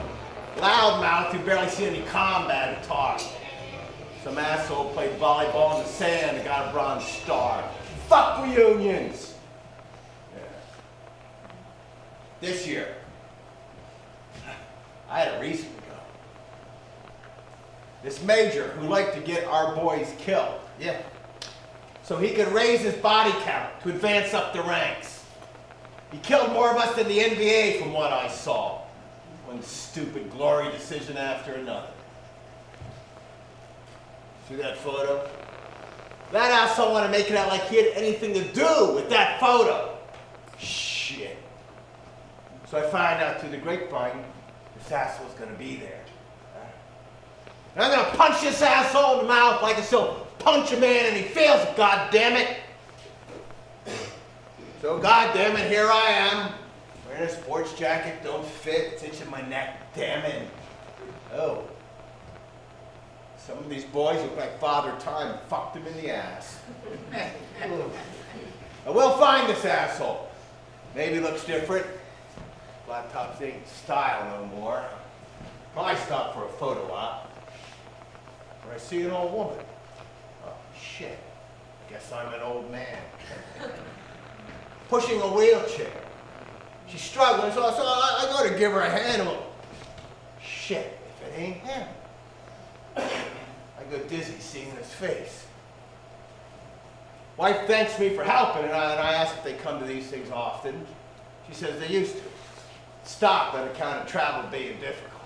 loudmouth who barely see any combat to talk. Some asshole played volleyball in the sand and got a bronze star. Fuck reunions! Yeah. This year, I had a reason to go. This major who liked to get our boys killed. Yeah. So he could raise his body count to advance up the ranks. He killed more of us than the NBA from what I saw. One stupid glory decision after another. See that photo? That asshole wanted to make it out like he had anything to do with that photo. Shit. So I found out through the grapevine this asshole's gonna be there. And I'm gonna punch this asshole in the mouth like I still punch a man and he feels it, goddammit. So goddammit, here I am. Wearing a sports jacket, don't fit, it's itching my neck, damn it. Oh. Some of these boys look like Father Time fucked him in the ass. I will find this asshole. Maybe he looks different. Laptops ain't style no more. Probably stop for a photo op. Or I see an old woman. Oh, shit. Guess I'm an old man. Pushing a wheelchair. She's struggling, so I go to give her a hand. Shit, if it ain't him. I go dizzy seeing his face. Wife thanks me for helping, and I ask if they come to these things often. She says they used to. Stop on account of travel being difficult.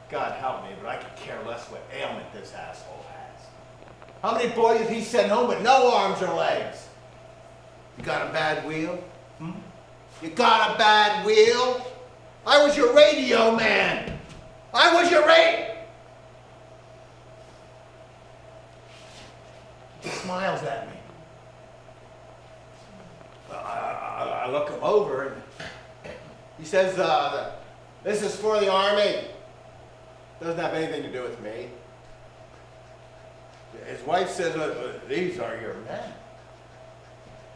God help me, but I could care less what ailment this asshole has. How many boys have he sent home with no arms or legs? You got a bad wheel? Hmm? You got a bad wheel? I was your radio man. I was your He smiles at me. I look him over and he says, this is for the Army. Doesn't have anything to do with me. His wife says, these are your men.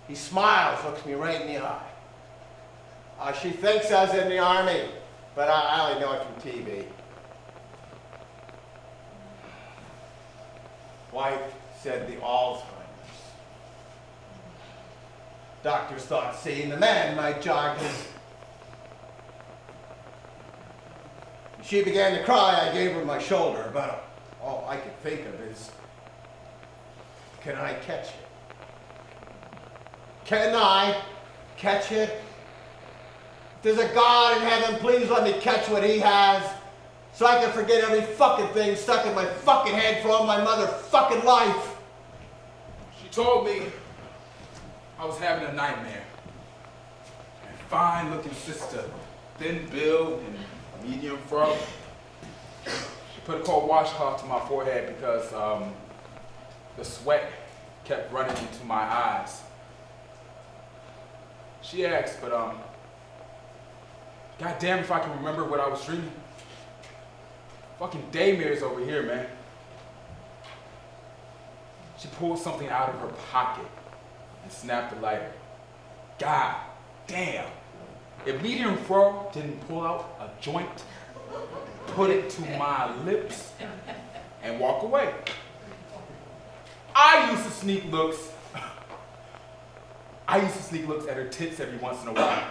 He smiles, looks me right in the eye. She thinks I was in the Army, but I only know it from TV. Wife said the Alzheimer's. Doctors thought seeing the man might jog his. She began to cry. I gave her my shoulder, but all I could think of is, can I catch it? Can I catch it? If there's a God in heaven, please let me catch what he has, so I can forget every fucking thing stuck in my fucking head for all my motherfucking life. She told me I was having a nightmare. A fine-looking sister, thin build and medium fro. She put a cold washcloth to my forehead because the sweat kept running into my eyes. She asked, but God damn if I can remember what I was dreaming. Fucking daymares over here, man. She pulled something out of her pocket and snapped the lighter. God damn. If medium fro didn't pull out a joint, put it to my lips, and walk away. I used to sneak looks at her tits every once in a while,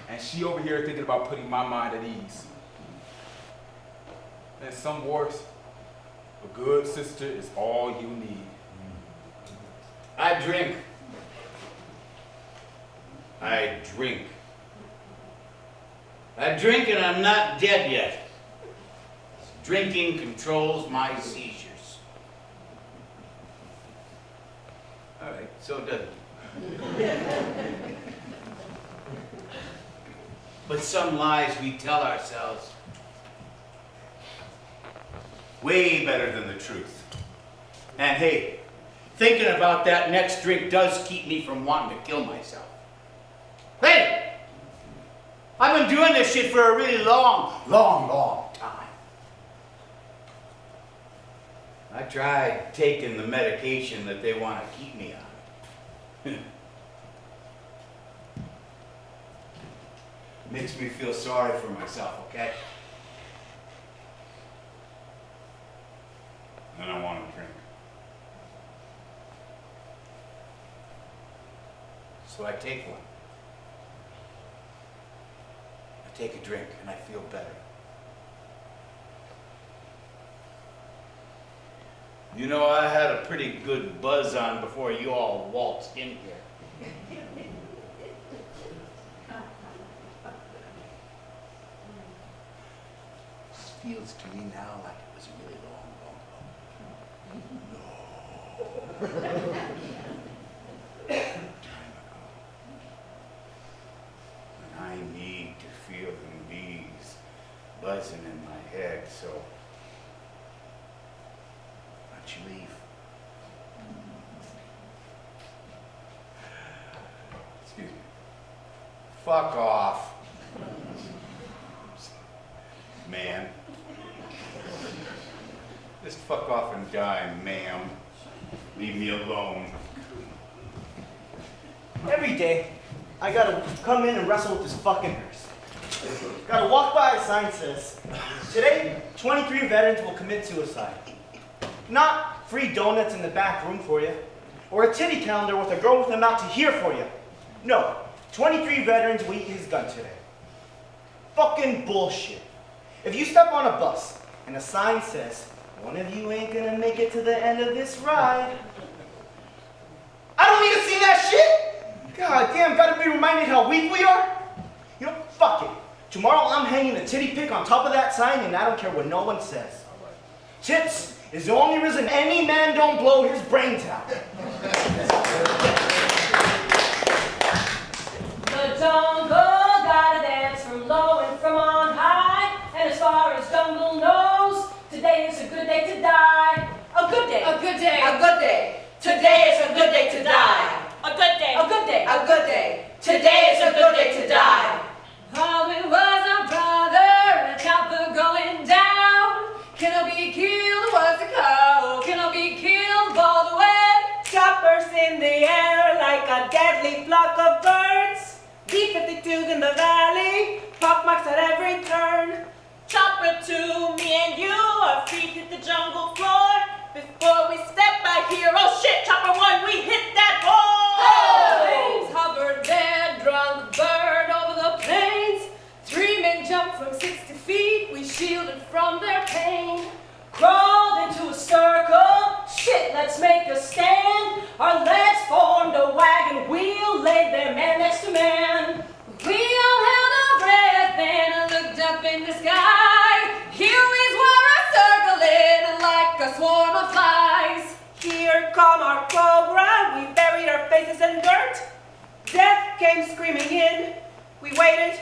and she over here thinking about putting my mind at ease. In some wars, a good sister is all you need. I drink. I drink and I'm not dead yet. Drinking controls my seizures. All right, so does it. But some lies we tell ourselves way better than the truth. And hey, thinking about that next drink does keep me from wanting to kill myself. Hey! I've been doing this shit for a really long time. I tried taking the medication that they want to keep me on. Makes me feel sorry for myself, okay? Then I want to drink. So I take one. I take a drink and I feel better. You know, I had a pretty good buzz on before you all waltzed in here. Feels to me now like it was a really long, long, long. No. Time ago. And I need to feel them bees buzzing in my head, so why don't you leave? Excuse me. Fuck off. Man. Just fuck off and die, ma'am. Leave me alone. Every day, I gotta come in and wrestle with this fucking nurse. Gotta walk by a sign that says, today, 23 veterans will commit suicide. Not free donuts in the back room for you, or a titty calendar with a girl with a mouth to hear for you. No, 23 veterans will eat his gun today. Fucking bullshit. If you step on a bus and a sign says, one of you ain't gonna make it to the end of this ride, I don't need to see that shit! God damn, gotta be reminded how weak we are? You know, fuck it. Tomorrow I'm hanging a titty pic on top of that sign and I don't care what no one says. Tits is the only reason any man don't blow his brains out. The jungle gotta dance from low and from on high. And as far as jungle knows, today is a good day to die. A good day. A good day. A good day. Today is a good day to die. A good day. A good day. A good day. Today is a good day to die. Oh, it was a brother and a chopper going down. Can I be killed? Was a cow? Can I be killed all the way? Choppers in the air like a deadly flock of birds. B-52s in the valley, pockmarks at every turn. Chopper 2, me and you, our feet hit the jungle floor. Before we step back here, oh shit, Chopper 1, we hit that hole! Flames hovered there, drunk bird over the plains. 3 men jumped from 60 feet, we shielded from their pain. Crawled into a circle. Shit, let's make a stand. Our legs formed a wagon wheel, laid there man next to man. We all held our breath and looked up in the sky. Here we were circling like a swarm of flies. Here come our cobra, we buried our faces in dirt. Death came screaming in. We waited,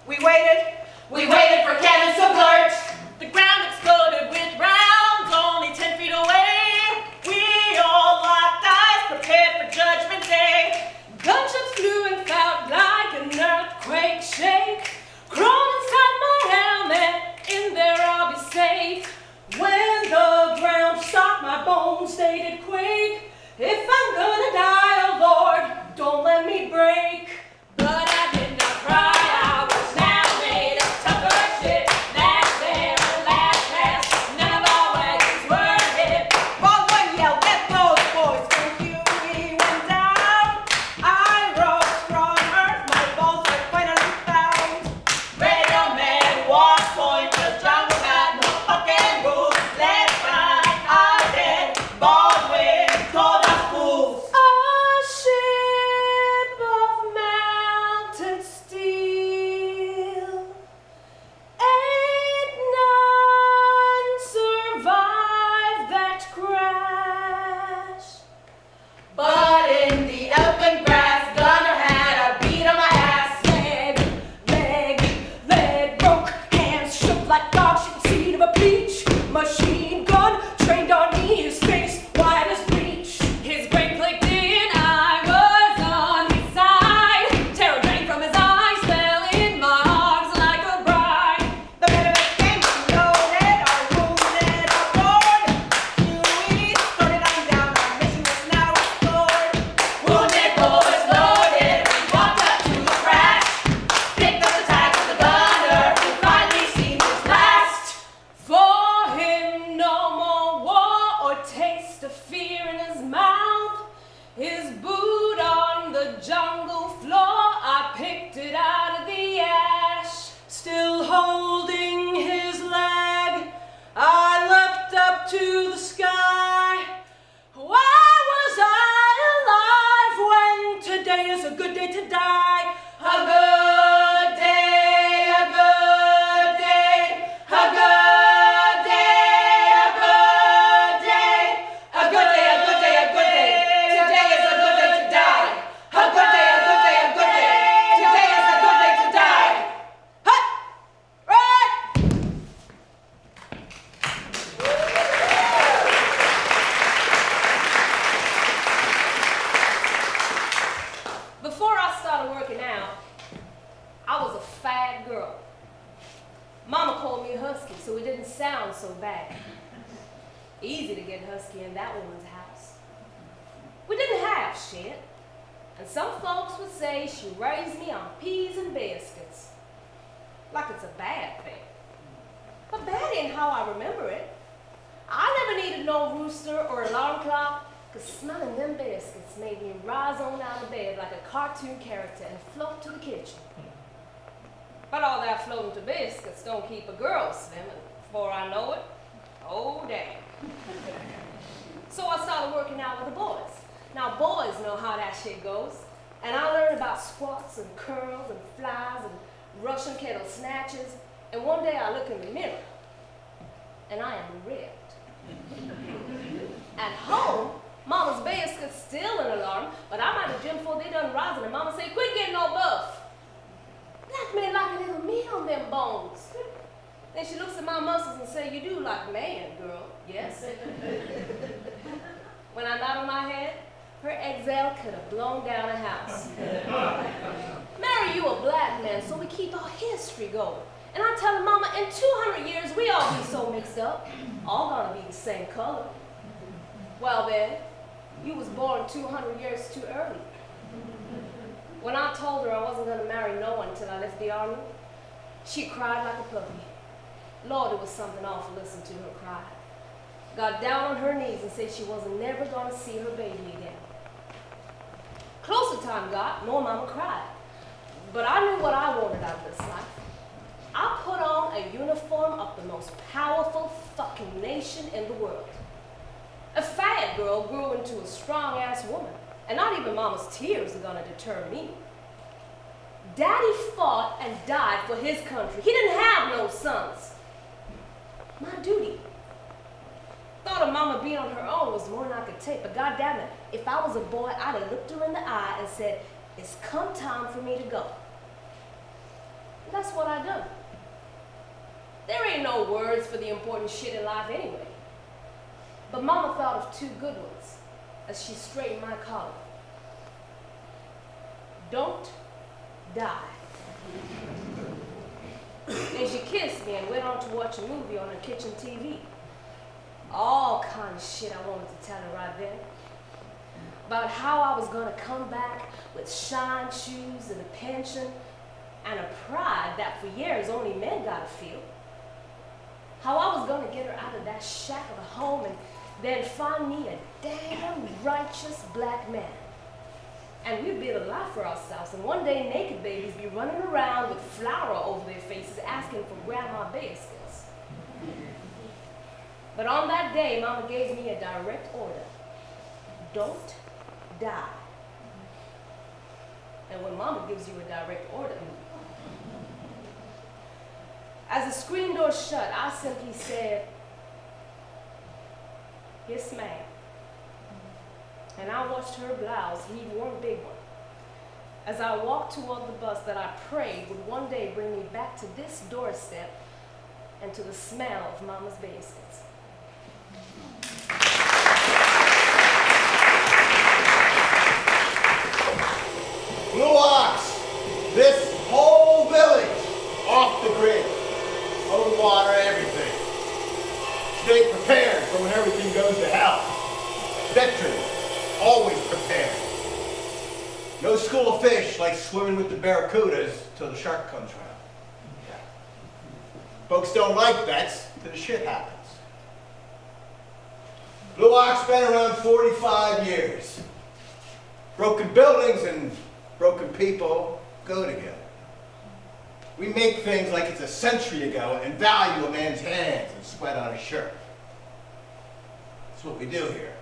we waited, we waited for cannons to blurt. The ground exploded with rounds only 10 feet away. We all locked eyes, prepared for Judgment Day. Gunshots flew and felt like an earthquake shake. Crawled inside my helmet, in there I'll be safe. When the ground shocked my bones, they did quake. If I'm gonna die, oh Lord, don't let me break. But I did not cry, I was now made of tougher shit. That's there, last pass, none of our wagons were hit. Ball one yelled, get those boys, thank you, we went down. I rose from earth, my balls were finally found. Radioman, walk point, the jungle got no fucking rules. Let's find our dead, ball with a taste of fear in his mouth. His boot on the jungle floor, I picked it out of the ash. Still holding his leg, I looked up to the sky. Why was I alive when today is a good day to die? A good day, a good day, a good day, a good day, a good day, a good day, a good day. Today is a good day to die. A good day, a good day, a good day. Today is a good day to die. Hut! Right! Before I started working out, I was a fat girl. Mama called me husky, so it didn't sound so bad. Easy to get husky in that woman's house. We didn't have shit, and some folks would say she raised me on peas and biscuits. Like it's a bad thing. But bad ain't how I remember it. I never needed no rooster or alarm clock, because smelling them biscuits made me rise on out of bed like a cartoon character and float to the kitchen. But all that floating to biscuits don't keep a girl slim, and before I know it, oh damn. So I started working out with the boys. Now boys know how that shit goes, and I learned about squats and curls and flies and Russian kettle snatches, and one day I look in the mirror, and I am ripped. At home, Mama's biscuits still an alarm, but I'm at the gym before they done rising, and Mama say, quit getting all buff. Black men like a little meat on them bones. Then she looks at my muscles and say, you do like man, girl. Yes. When I nod on my head, her exhale could have blown down a house. Marry you a black man so we keep our history going. And I tell her, Mama, in 200 years, we all be so mixed up. All gonna be the same color. Well then, you was born 200 years too early. When I told her I wasn't gonna marry no one until I left the army, she cried like a puppy. Lord, it was something awful to listen to her cry. Got down on her knees and said she wasn't never gonna see her baby again. Closer time got, more Mama cried. But I knew what I wanted out of this life. I put on a uniform of the most powerful fucking nation in the world. A fat girl grew into a strong-ass woman, and not even Mama's tears are gonna deter me. Daddy fought and died for his country. He didn't have no sons. My duty. Thought of Mama being on her own was more than I could take, but goddamn it, if I was a boy, I'd have looked her in the eye and said, it's come time for me to go. And that's what I done. There ain't no words for the important shit in life anyway. But Mama thought of two good ones as she straightened my collar. Don't die. And she kissed me and went on to watch a movie on her kitchen TV. All kind of shit I wanted to tell her right then. About how I was gonna come back with shine shoes and a pension and a pride that for years only men gotta feel. How I was gonna get her out of that shack of a home and then find me a damn righteous black man. And we'd build a life for ourselves, and one day naked babies be running around with flour over their faces asking for grandma biscuits. But on that day, Mama gave me a direct order. Don't die. And when Mama gives you a direct order, as the screen door shut, I simply said, yes, ma'am. And I watched her blouse heave one big one as I walked toward the bus that I prayed would one day bring me back to this doorstep and to the smell of Mama's biscuits. Blue Ox, this whole village off the grid, own water, everything. Stay prepared for when everything goes to hell. Veterans, always prepared. No school of fish like swimming with the barracudas till the shark comes round. Yeah. Folks don't like vets till the shit happens. Blue Ox been around 45 years. Broken buildings and broken people go together. We make things like it's a century ago and value a man's hands and sweat on his shirt. That's what we do here.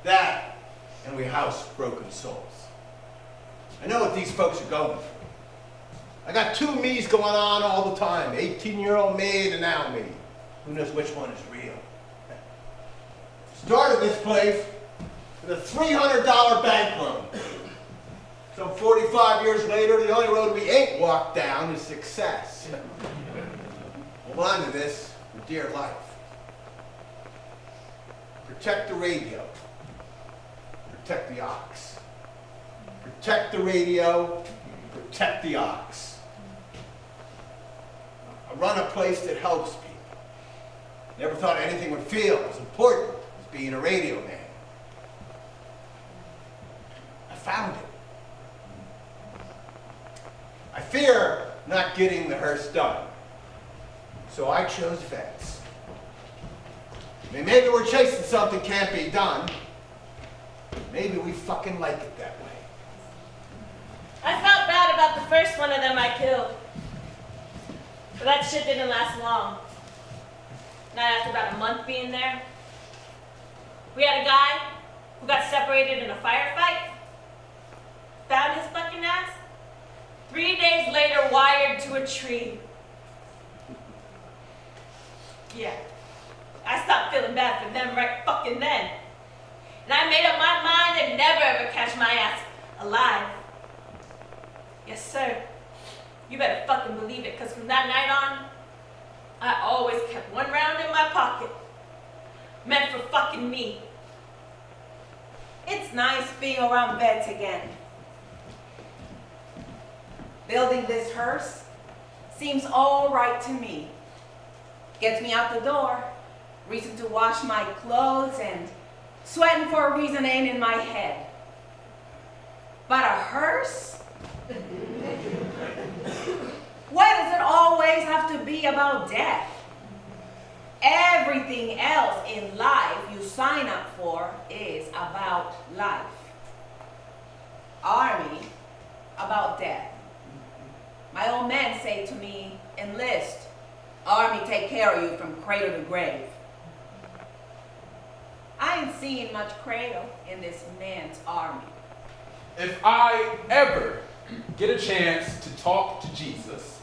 That, and we house broken souls. I know what these folks are going through. I got two me's going on all the time. 18-year-old me and a now me. Who knows which one is real? Started this place with a $300 bank loan. Some 45 years later, the only road we ain't walked down is success. Hold on to this for dear life. Protect the radio. Protect the ox. Protect the radio. Protect the ox. I run a place that helps people. Never thought anything would feel as important as being a radio man. I found it. I fear not getting the hearse done. So I chose vets. I mean, maybe we're chasing something can't be done. Maybe we fucking like it that way. I felt bad about the first one of them I killed. But that shit didn't last long. Not after about a month being there. We had a guy who got separated in a firefight. Found his fucking ass. 3 days later, wired to a tree. Yeah. I stopped feeling bad for them right fucking then. And I made up my mind they'd never ever catch my ass alive. Yes, sir. You better fucking believe it, because from that night on, I always kept one round in my pocket. Meant for fucking me. It's nice being around vets again. Building this hearse seems all right to me. Gets me out the door, reason to wash my clothes, and sweating for a reason ain't in my head. But a hearse? Why does it always have to be about death? Everything else in life you sign up for is about life. Army, about death. My old men say to me, enlist. Army take care of you from cradle to grave. I ain't seen much cradle in this man's army. If I ever get a chance to talk to Jesus,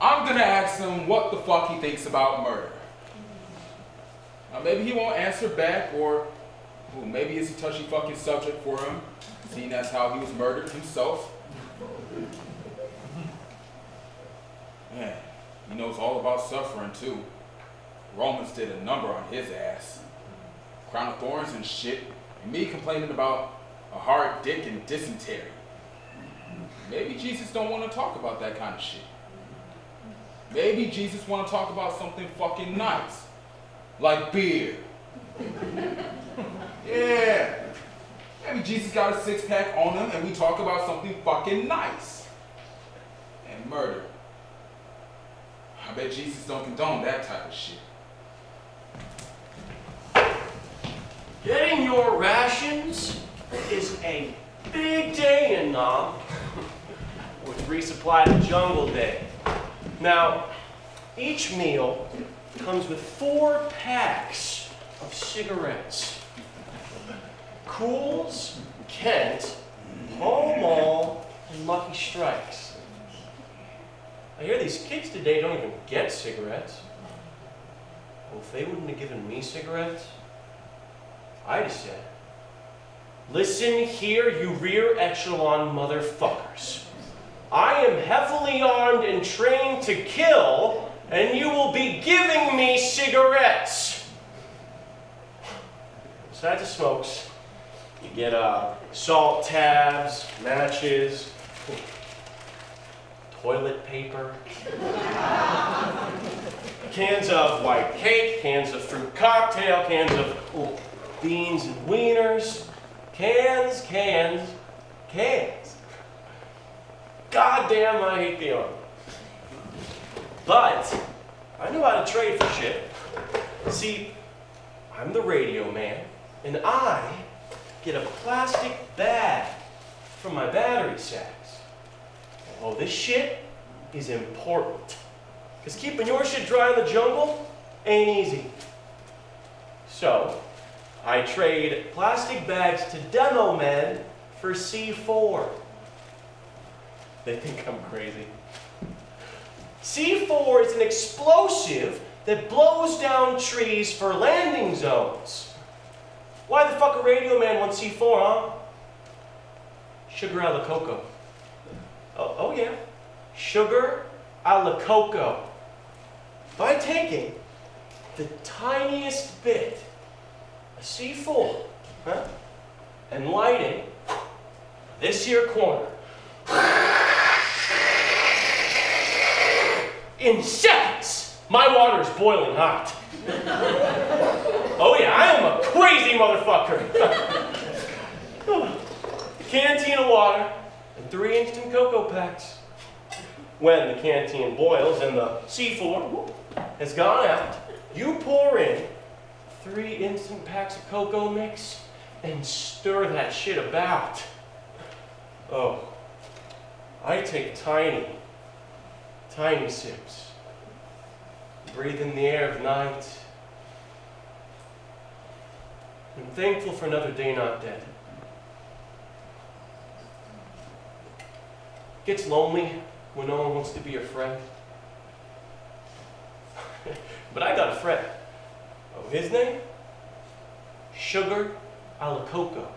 I'm gonna ask him what the fuck he thinks about murder. Now maybe he won't answer back, or maybe it's a touchy fucking subject for him, seeing that's how he was murdered himself. Man, he knows all about suffering too. Romans did a number on his ass. Crown of thorns and shit, and me complaining about a hard dick and dysentery. Maybe Jesus don't want to talk about that kind of shit. Maybe Jesus want to talk about something fucking nice, like beer. Yeah. Maybe Jesus got a six-pack on him and we talk about something fucking nice. And murder. I bet Jesus don't condone that type of shit. Getting your rations is a big day in Nam, with resupply to Jungle Day. Now, each meal comes with 4 packs of cigarettes. Cools, Kent, Pall Mall, and Lucky Strikes. I hear these kids today don't even get cigarettes. Well, if they wouldn't have given me cigarettes, I'd have said, listen here, you rear echelon motherfuckers. I am heavily armed and trained to kill, and you will be giving me cigarettes. Besides the smokes, you get salt tabs, matches, toilet paper, cans of white cake, cans of fruit cocktail, cans of beans and wieners, cans. Goddamn, I hate the army. But I knew how to trade for shit. See, I'm the radio man, and I get a plastic bag from my battery sacks. Oh, this shit is important. Because keeping your shit dry in the jungle ain't easy. So, I trade plastic bags to demo men for C4. They think I'm crazy. C4 is an explosive that blows down trees for landing zones. Why the fuck a radio man want C4, huh? Sugar a la cocoa. Oh yeah, sugar a la cocoa. By taking the tiniest bit of C4, and lighting this here corner, in seconds, my water is boiling hot. Oh yeah, I am a crazy motherfucker. A canteen of water and 3 instant cocoa packs. When the canteen boils and the C4 has gone out, you pour in 3 instant packs of cocoa mix and stir that shit about. Oh, I take tiny sips. Breathe in the air of night. I'm thankful for another day not dead. Gets lonely when no one wants to be your friend. But I got a friend. Oh, his name? Sugar a la cocoa.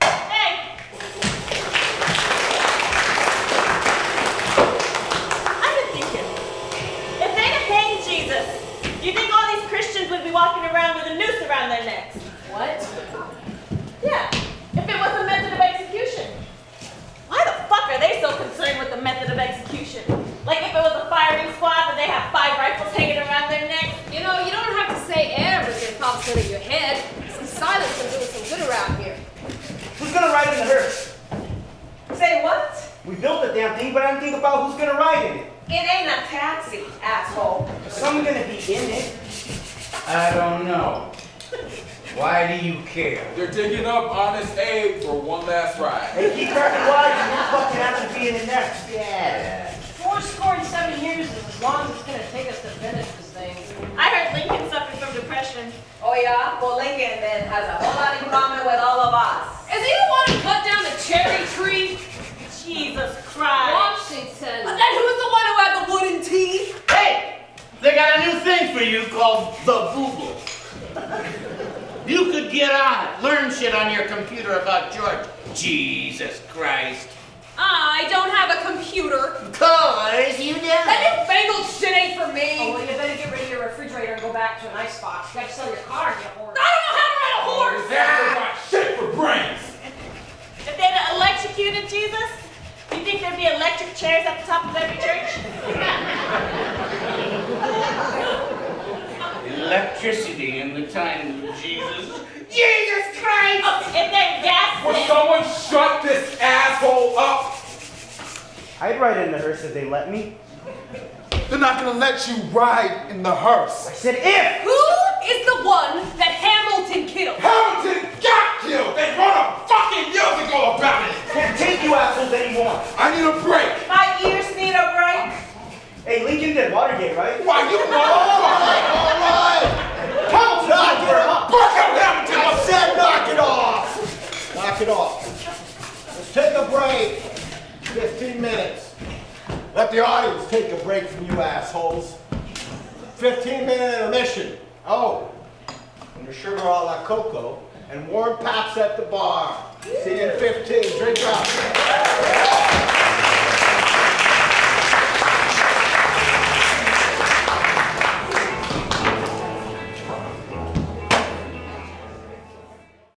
Hey! I've been thinking, if they'd have hanged Jesus, do you think all these Christians would be walking around with a noose around their necks? What? Yeah, if it was a method of execution. Why the fuck are they so concerned with the method of execution? Like if it was a firing squad and they have 5 rifles hanging around their necks? You know, you don't have to say everything pops out of your head. Some silence can do us some good around here. Who's gonna ride in the hearse? Say what? We built the damn thing, but I didn't think about who's gonna ride in it. It ain't a taxi, asshole. Is someone gonna be in it? I don't know. Why do you care? They're digging up Honest Abe for one last ride. Hey, keep cracking wise, and who's fucking have to be in it next? Yeah. 407 years is as long as it's gonna take us to finish this thing. I heard Lincoln suffered from depression. Oh yeah? Well, Lincoln then has a whole lot in common with all of us. Is he the one who cut down the cherry tree? Jesus Christ. Washington. But then who was the one who had the wooden teeth? Hey, they got a new thing for you called the Google. You could get on it, learn shit on your computer about George. Jesus Christ. I don't have a computer. Cause you don't. That newfangled shit ain't for me. Oh, well, you better get rid of your refrigerator and go back to an icebox. You gotta sell your car, you whore. I don't know how to ride a horse. That's my shit for brains. If they'd have electrocuted Jesus, you think there'd be electric chairs at the top of every church? Electricity in the time of Jesus. Jesus Christ! If they're gas Will lit. someone shut this asshole up? I'd ride in the hearse if they let me. They're not gonna let you ride in the hearse. I said if! Who is the one that Hamilton killed? Hamilton got killed! They wrote a fucking years ago about it! Can't take you assholes anymore. I need a break! My ears need a break. Hey, Lincoln did Watergate, right? Why, you motherfucker! Alright! Hamilton, Knock it up. Fuck out Hamilton! I said knock it off! Knock it off. Let's take a break. 15 minutes. Let the audience take a break from you assholes. 15-minute intermission. Oh, and your sugar a la cocoa and warm paps at the bar. See you in 15. Drink up.